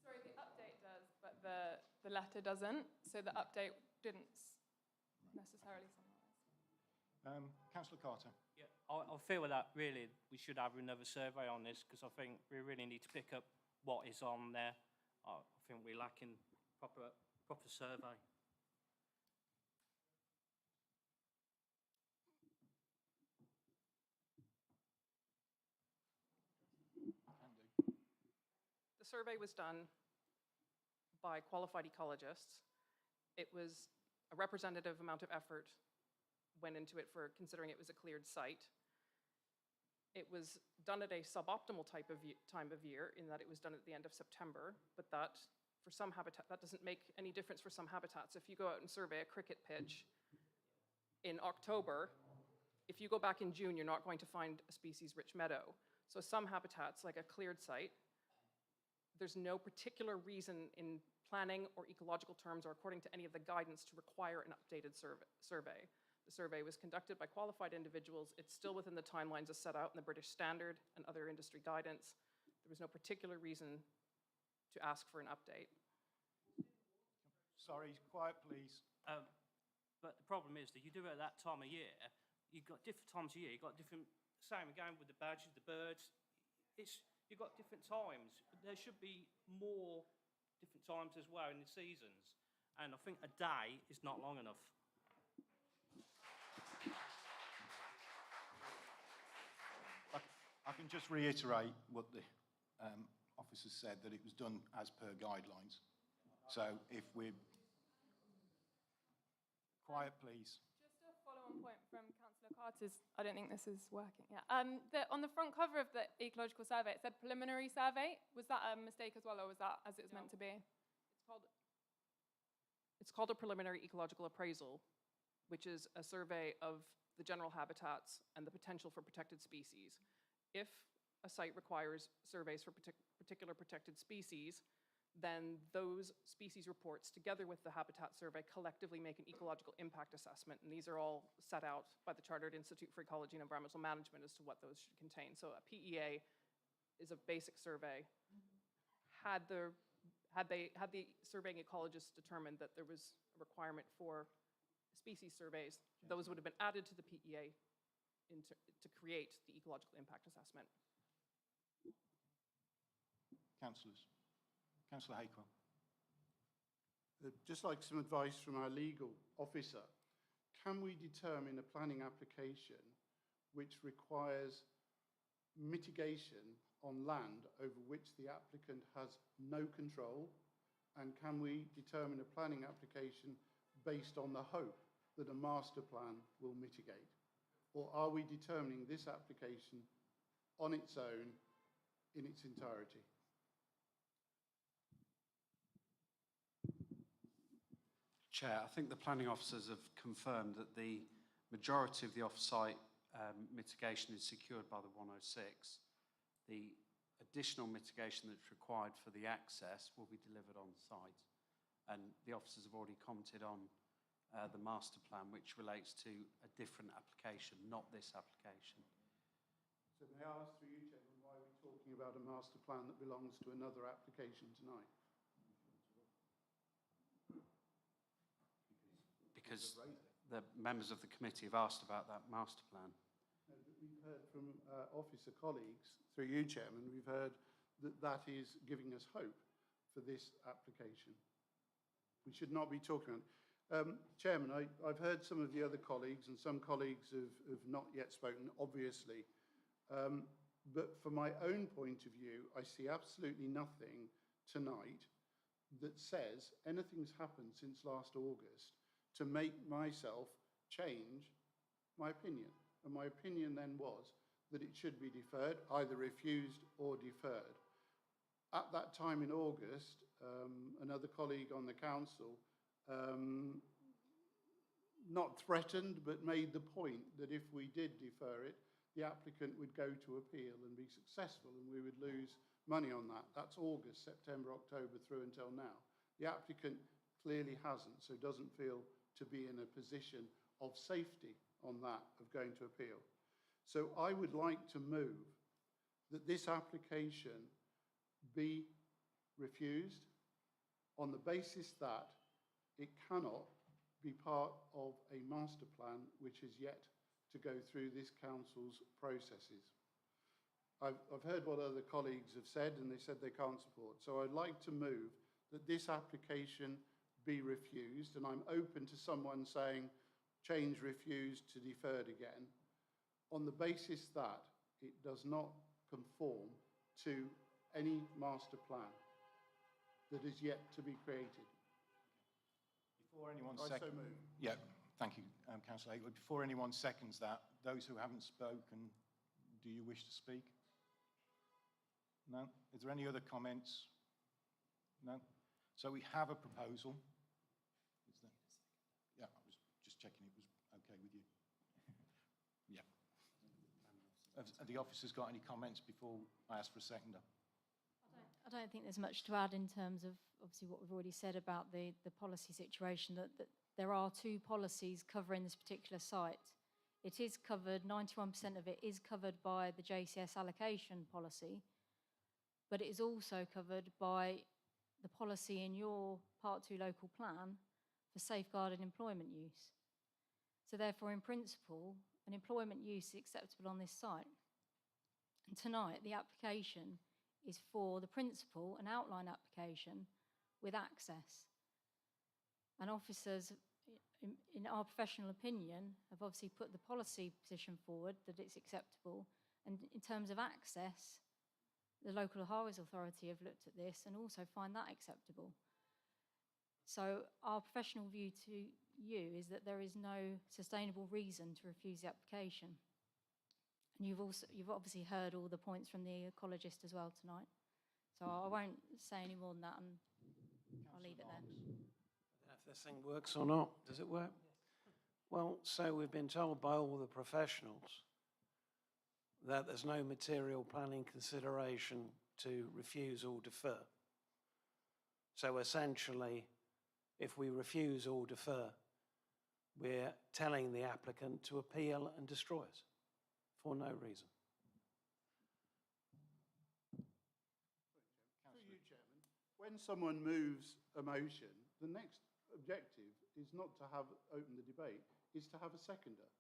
Sorry, the update does, but the letter doesn't, so the update didn't necessarily summarise. Councillor Carter. Yeah, I feel that really we should have another survey on this, because I think we really need to pick up what is on there. I think we're lacking proper survey. The survey was done by qualified ecologists. It was a representative amount of effort went into it for considering it was a cleared site. It was done at a suboptimal time of year in that it was done at the end of September, but that for some habitat, that doesn't make any difference for some habitats. If you go out and survey a cricket pitch in October, if you go back in June, you're not going to find a species-rich meadow. So some habitats, like a cleared site, there's no particular reason in planning or ecological terms or according to any of the guidance to require an updated survey. The survey was conducted by qualified individuals. It's still within the timelines as set out in the British Standard and other industry guidance. There was no particular reason to ask for an update. Sorry, quiet, please. But the problem is that you do it at that time of year, you've got different times of year, you've got different, same again with the badgers, the birds, you've got different times. There should be more different times as well in the seasons. And I think a day is not long enough. I can just reiterate what the officers said, that it was done as per guidelines. So if we're... Quiet, please. Just a follow-on point from Councillor Carter's, I don't think this is working. Yeah. On the front cover of the ecological survey, it said preliminary survey. Was that a mistake as well, or was that as it was meant to be? It's called it's called a preliminary ecological appraisal, which is a survey of the general habitats and the potential for protected species. If a site requires surveys for particular protected species, then those species reports, together with the habitat survey, collectively make an ecological impact assessment. And these are all set out by the Chartered Institute for Ecology and Environmental Management as to what those should contain. So a PEA is a basic survey. Had the surveying ecologists determined that there was a requirement for species surveys, those would have been added to the PEA to create the ecological impact assessment. Councillors. Councillor Hakewell. Just like some advice from our legal officer, can we determine a planning application which requires mitigation on land over which the applicant has no control? And can we determine a planning application based on the hope that a master plan will mitigate? Or are we determining this application on its own in its entirety? Chair, I think the planning officers have confirmed that the majority of the off-site mitigation is secured by the 106. The additional mitigation that's required for the access will be delivered on site. And the officers have already commented on the master plan, which relates to a different application, not this application. So may I ask through you, Chairman, why are we talking about a master plan that belongs to another application tonight? Because the members of the committee have asked about that master plan. No, but we've heard from officer colleagues, through you, Chairman, we've heard that that is giving us hope for this application. We should not be talking about it. Chairman, I've heard some of the other colleagues, and some colleagues have not yet spoken, obviously. But from my own point of view, I see absolutely nothing tonight that says anything's happened since last August to make myself change my opinion. And my opinion then was that it should be deferred, either refused or deferred. At that time in August, another colleague on the council not threatened, but made the point that if we did defer it, the applicant would go to appeal and be successful, and we would lose money on that. That's August, September, October, through until now. The applicant clearly hasn't, so doesn't feel to be in a position of safety on that, of going to appeal. So I would like to move that this application be refused on the basis that it cannot be part of a master plan which is yet to go through this council's processes. I've heard what other colleagues have said, and they said they can't support. So I'd like to move that this application be refused, and I'm open to someone saying change refused to deferred again, on the basis that it does not conform to any master plan that is yet to be created. Before anyone I so move. Yeah, thank you, Councillor Hayward. Before anyone seconds that, those who haven't spoken, do you wish to speak? No? Is there any other comments? No? So we have a proposal. Is there? Yeah, I was just checking it was okay with you. Yeah. Have the officers got any comments before I ask for a seconder? I don't think there's much to add in terms of obviously what we've already said about the policy situation, that there are two policies covering this particular site. It is covered, 91% of it is covered by the JCS allocation policy, but it is also covered by the policy in your Part 2 local plan for safeguarded employment use. So therefore, in principle, an employment use is acceptable on this site. And tonight, the application is for the principal, an outline application with access. And officers, in our professional opinion, have obviously put the policy position forward that it's acceptable. And in terms of access, the local highways authority have looked at this and also find that acceptable. So our professional view to you is that there is no sustainable reason to refuse the application. And you've obviously heard all the points from the ecologist as well tonight. So I won't say any more than that, and I'll leave it there. this thing works or not. Does it work? Well, so we've been told by all the professionals that there's no material planning consideration to refuse or defer. So essentially, if we refuse or defer, we're telling the applicant to appeal and destroy it for no reason. Through you, Chairman, when someone moves a motion, the next objective is not to have open the debate, is to have a seconder.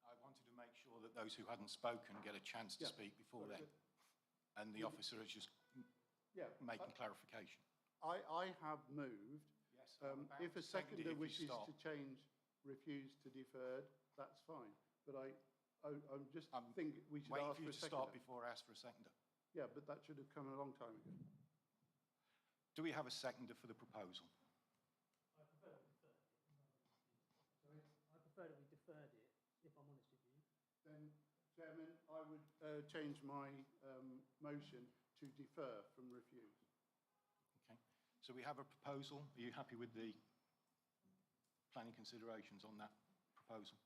I wanted to make sure that those who hadn't spoken get a chance to speak before then. And the officer is just making clarification. I have moved. Yes, If a seconder wishes to change refuse to deferred, that's fine. But I just think we should waiting ask for you for a to start seconder. before I ask for a seconder. Yeah, but that should have come a long time ago. Do we have a seconder for the proposal? I prefer that we deferred it. Sorry? I prefer that we deferred it, if I'm honest with you. Then, Chairman, I would change my motion to defer from refuse. Okay. So we have a proposal. Are you happy with the planning considerations on that proposal?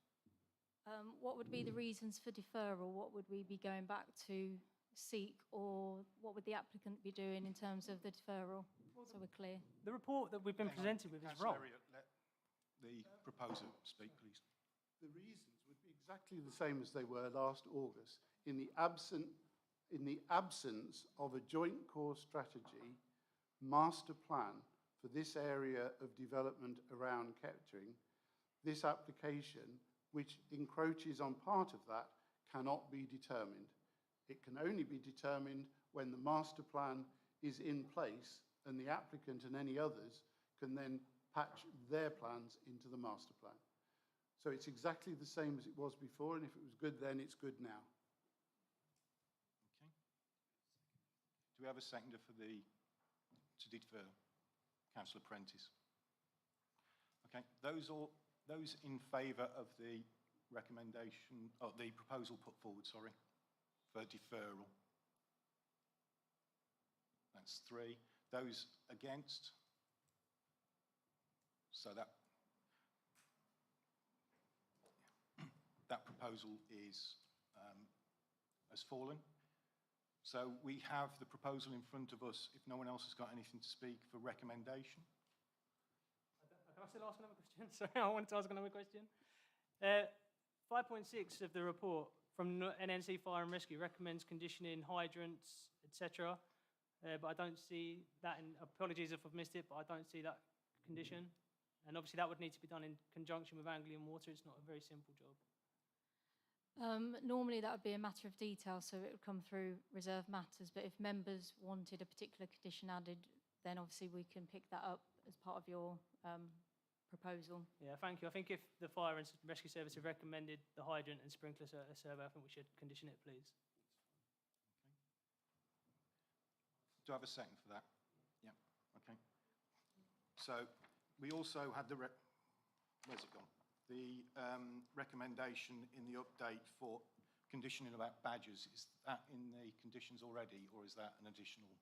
What would be the reasons for deferral? What would we be going back to seek, or what would the applicant be doing in terms of the deferral? So we're clear. The report that we've been presented with is Councillor wrong. Elliott, let the proposer speak, please. The reasons would be exactly the same as they were last August. In the absence of a joint core strategy master plan for this area of development around Kettering, this application, which encroaches on part of that, cannot be determined. It can only be determined when the master plan is in place and the applicant and any others can then patch their plans into the master plan. So it's exactly the same as it was before, and if it was good then, it's good now. Okay. Do we have a seconder for to defer? Councillor Prentice. Okay. Those in favour of the recommendation, or the proposal put forward, sorry, for deferral? That's 3. Those against? So that proposal has fallen. So we have the proposal in front of us, if no one else has got anything to speak, for recommendation. Can I still ask another question? Sorry, I wanted to ask another question. 5.6 of the report from NNC Fire and Rescue recommends conditioning hydrants, etc. But I don't see that in, apologies if I've missed it, but I don't see that condition. And obviously that would need to be done in conjunction with Anglian Water. It's not a very simple job. Normally that would be a matter of detail, so it would come through reserved matters, but if members wanted a particular condition added, then obviously we can pick that up as part of your proposal. Yeah, thank you. I think if the Fire and Rescue Service have recommended the hydrant and sprinkler survey, I think we should condition it, please. Do I have a second for that? Yeah, okay. So we also had where's it gone? The recommendation in the update for conditioning about badgers. Is that in the conditions already, or is that an additional?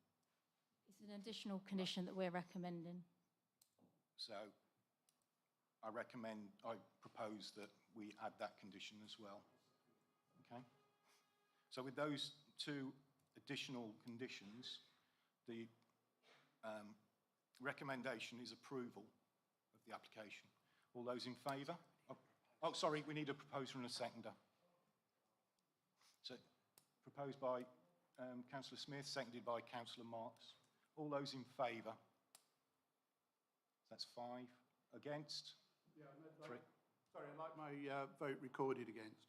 It's an additional condition that we're recommending. So I propose that we add that condition as well. Okay. So with those 2 additional conditions, the recommendation is approval of the application. All those in favour? Oh, sorry, we need a proposer and a seconder. So proposed by Councillor Smith, seconded by Councillor Marks. All those in favour? That's 5. Against? Yeah, 3. Sorry, I'd like my vote recorded against.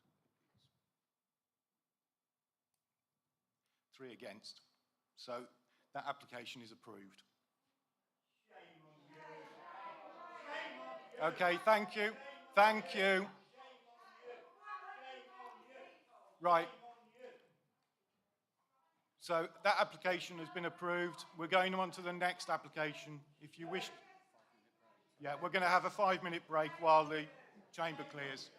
3 against. So that application is approved. Okay, thank you. Thank you. Right. So that application has been approved. We're going on to the next application. If you wish. Yeah, we're going to have a 5-minute break while the chamber clears.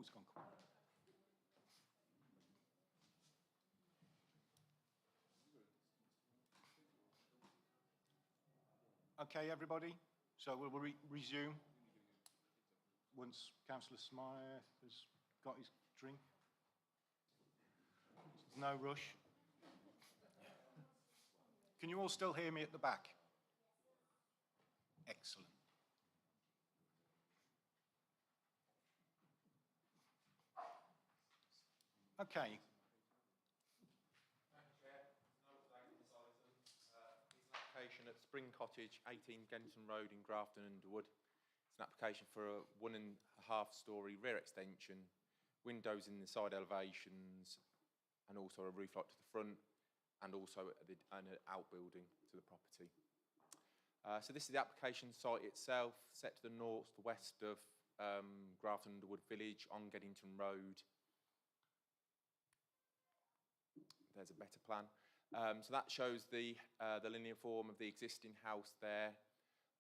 Oh, it's gone quiet. Okay, everybody. So we'll resume once Councillor Smythe has got his drink. No rush. Can you all still hear me at the back? Excellent. Okay. Application at Spring Cottage, 18 Genton Road in Grafton Underwood. It's an application for a 1.5-storey rear extension, windows in the side elevations, and also a roof light to the front, and also an outbuilding to the property. So this is the application site itself, set to the north-west of Grafton Underwood Village on Geddington Road. There's a better plan. So that shows the linear form of the existing house there,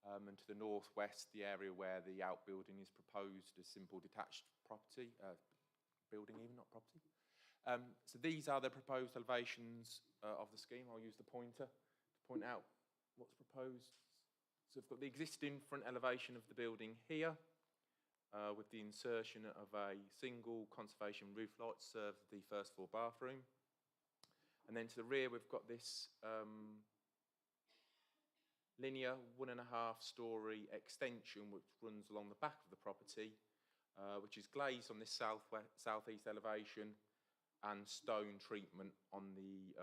and to the northwest, the area where the outbuilding is proposed, a simple detached property, building even, not property. So these are the proposed elevations of the scheme. I'll use the pointer to point out what's proposed. So we've got the existing front elevation of the building here, with the insertion of a single conservation roof light to serve the first floor bathroom. And then to the rear, we've got this linear 1.5-storey extension which runs along the back of the property, which is glazed on this southeast elevation and stone treatment on the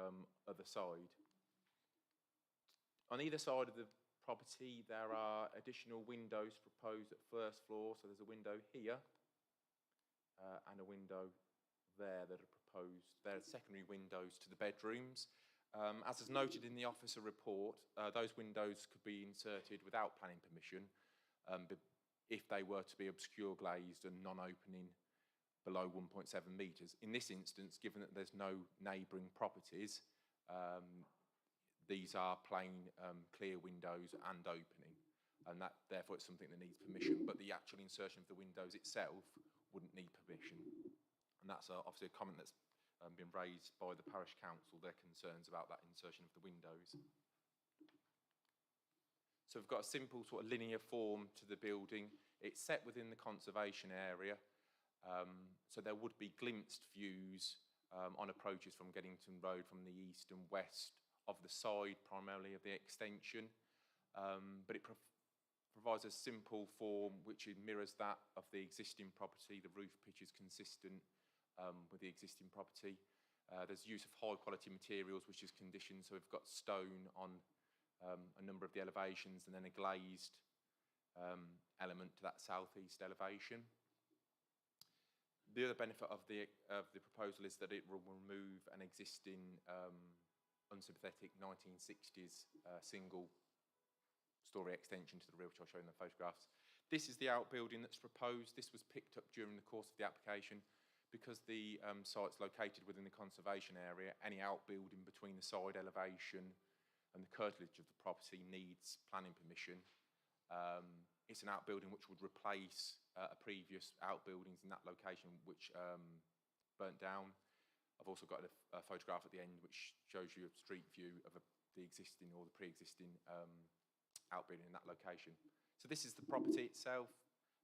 other side. On either side of the property, there are additional windows proposed at first floor. So there's a window here and a window there that are proposed. They're secondary windows to the bedrooms. As is noted in the officer report, those windows could be inserted without planning permission if they were to be obscure glazed and non-opening below 1.7 metres. In this instance, given that there's no neighbouring properties, these are plain clear windows and opening, and that therefore it's something that needs permission, but the actual insertion of the windows itself wouldn't need permission. And that's obviously a comment that's been raised by the parish council, their concerns about that insertion of the windows. So we've got a simple sort of linear form to the building. It's set within the conservation area, so there would be glimpsed views on approaches from Geddington Road from the east and west of the side primarily of the extension, but it provides a simple form which mirrors that of the existing property. The roof pitch is consistent with the existing property. There's use of high quality materials which is conditioned, so we've got stone on a number of the elevations and then a glazed element to that southeast elevation. The other benefit of the proposal is that it will remove an existing unsympathetic 1960s single-storey extension to the rear, which I'll show in the photographs. This is the outbuilding that's proposed. This was picked up during the course of the application. Because the site's located within the conservation area, any outbuilding between the side elevation and the curtilage of the property needs planning permission. It's an outbuilding which would replace a previous outbuildings in that location which burnt down. I've also got a photograph at the end which shows you a street view of the existing or the pre-existing outbuilding in that location. So this is the property itself.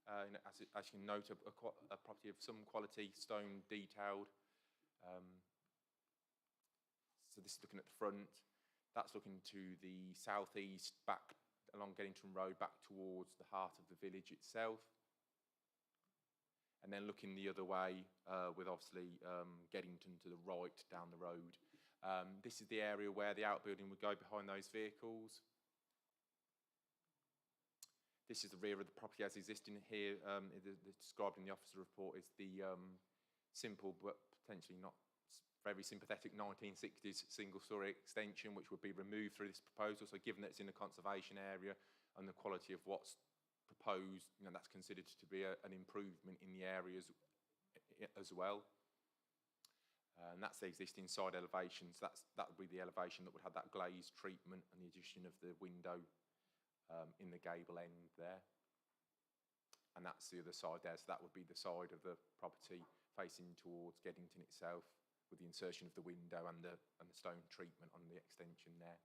As you can note, a property of some quality, stone detailed. So this is looking at the front. That's looking to the southeast, back along Geddington Road, back towards the heart of the village itself. And then looking the other way, with obviously Geddington to the right down the road. This is the area where the outbuilding would go behind those vehicles. This is the rear of the property as existing here. Described in the officer report is the simple but potentially not very sympathetic 1960s single-storey extension, which would be removed through this proposal. So given that it's in a conservation area and the quality of what's proposed, that's considered to be an improvement in the areas as well. And that's the existing side elevations. That would be the elevation that would have that glazed treatment and the addition of the window in the gable end there. and that's the other side there. So that would be the side of the property facing towards Geddington itself, with the insertion of the window and the stone treatment on the extension there.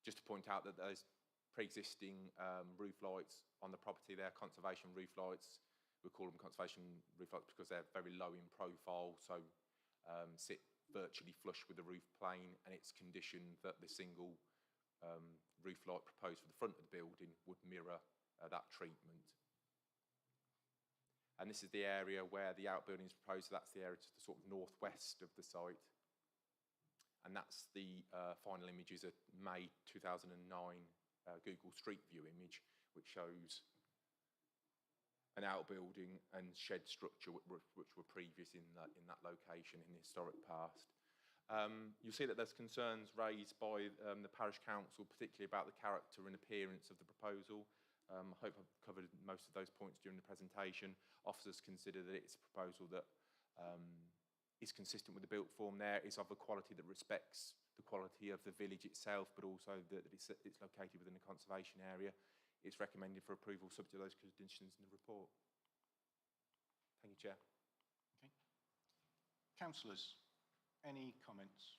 Just to point out that those pre-existing roof lights on the property there, conservation roof lights, we call them conservation roof lights because they're very low in profile, so sit virtually flush with the roof plane, and it's conditioned that the single roof light proposed for the front of the building would mirror that treatment. And this is the area where the outbuilding is proposed, so that's the area to the sort of northwest of the site. And that's the final images of May 2009 Google Street View image, which shows an outbuilding and shed structure which were previous in that location in the historic past. You'll see that there's concerns raised by the parish council, particularly about the character and appearance of the proposal. I hope I've covered most of those points during the presentation. Officers consider that it's a proposal that is consistent with the built form there, is of a quality that respects the quality of the village itself, but also that it's located within a conservation area. It's recommended for approval subject to those conditions in the report. Thank you, Chair. Okay. Councillors, any comments?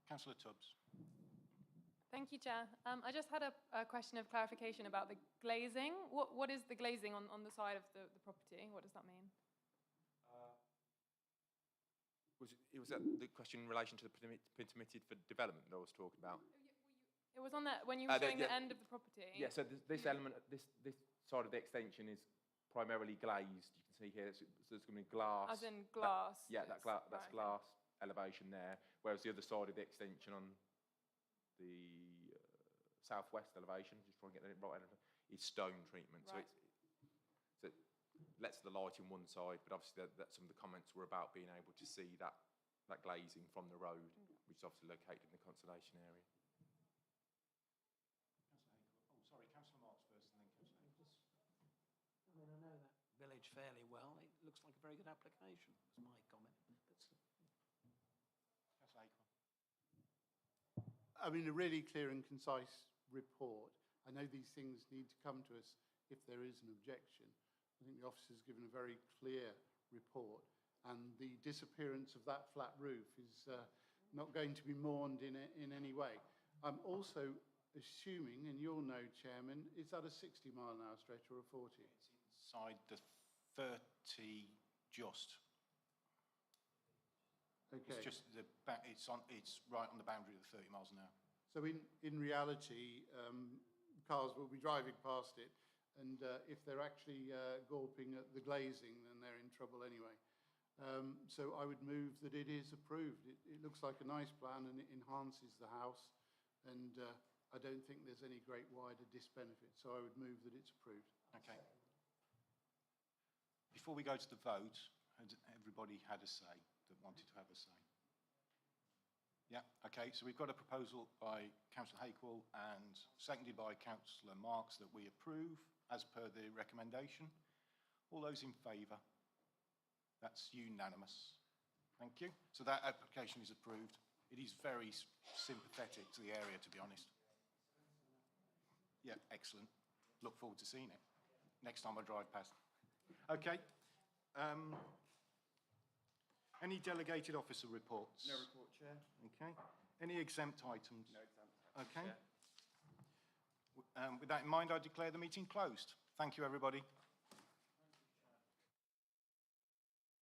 Councillor Tubbs. Thank you, Chair. I just had a question of clarification about the glazing. What is the glazing on the side of the property? What does that mean? Was that the question in relation to the permitted for development that I was talking about? It was on that when you were showing the end of the property. Yeah, so this element, this side of the extension is primarily glazed. You can see here, so there's going to be glass. As in glass? That's right, glass elevation there, whereas the other side of the extension on the southwest elevation, just trying to get the right elevation, is stone treatment. Right. So it lets the light in one side, but obviously that some of the comments were about being able to see that glazing from the road, which is obviously located in the conservation area. Sorry, Councillor Marks first and then Councillor Hayes. I mean, I know that village fairly well. It looks like a very good application, was my comment. Councillor Hayes. I mean, a really clear and concise report. I know these things need to come to us if there is an objection. I think the officer's given a very clear report, and the disappearance of that flat roof is not going to be mourned in any way. I'm also assuming, and you'll know, Chairman, is that a 60-mile-an-hour stretch or a 40? It's inside the 30 just. Okay. It's just it's right on the boundary of the 30 miles an hour. So in reality, cars will be driving past it, and if they're actually gawping at the glazing, then they're in trouble anyway. So I would move that it is approved. It looks like a nice plan and it enhances the house, and I don't think there's any great wider disbenefit, so I would move that it's approved. Okay. Before we go to the vote, has everybody had a say that wanted to have a say? Yeah, okay, so we've got a proposal by Councillor Hakewell and seconded by Councillor Marks that we approve as per the recommendation. All those in favour? That's unanimous. Thank you. So that application is approved. It is very sympathetic to the area, to be honest. Yeah, excellent. Look forward to seeing it next time I drive past. Okay. Any delegated officer reports? No report, Chair. Okay. Any exempt items? No exempt items, Okay. Chair. With that in mind, I declare the meeting closed. Thank you, everybody.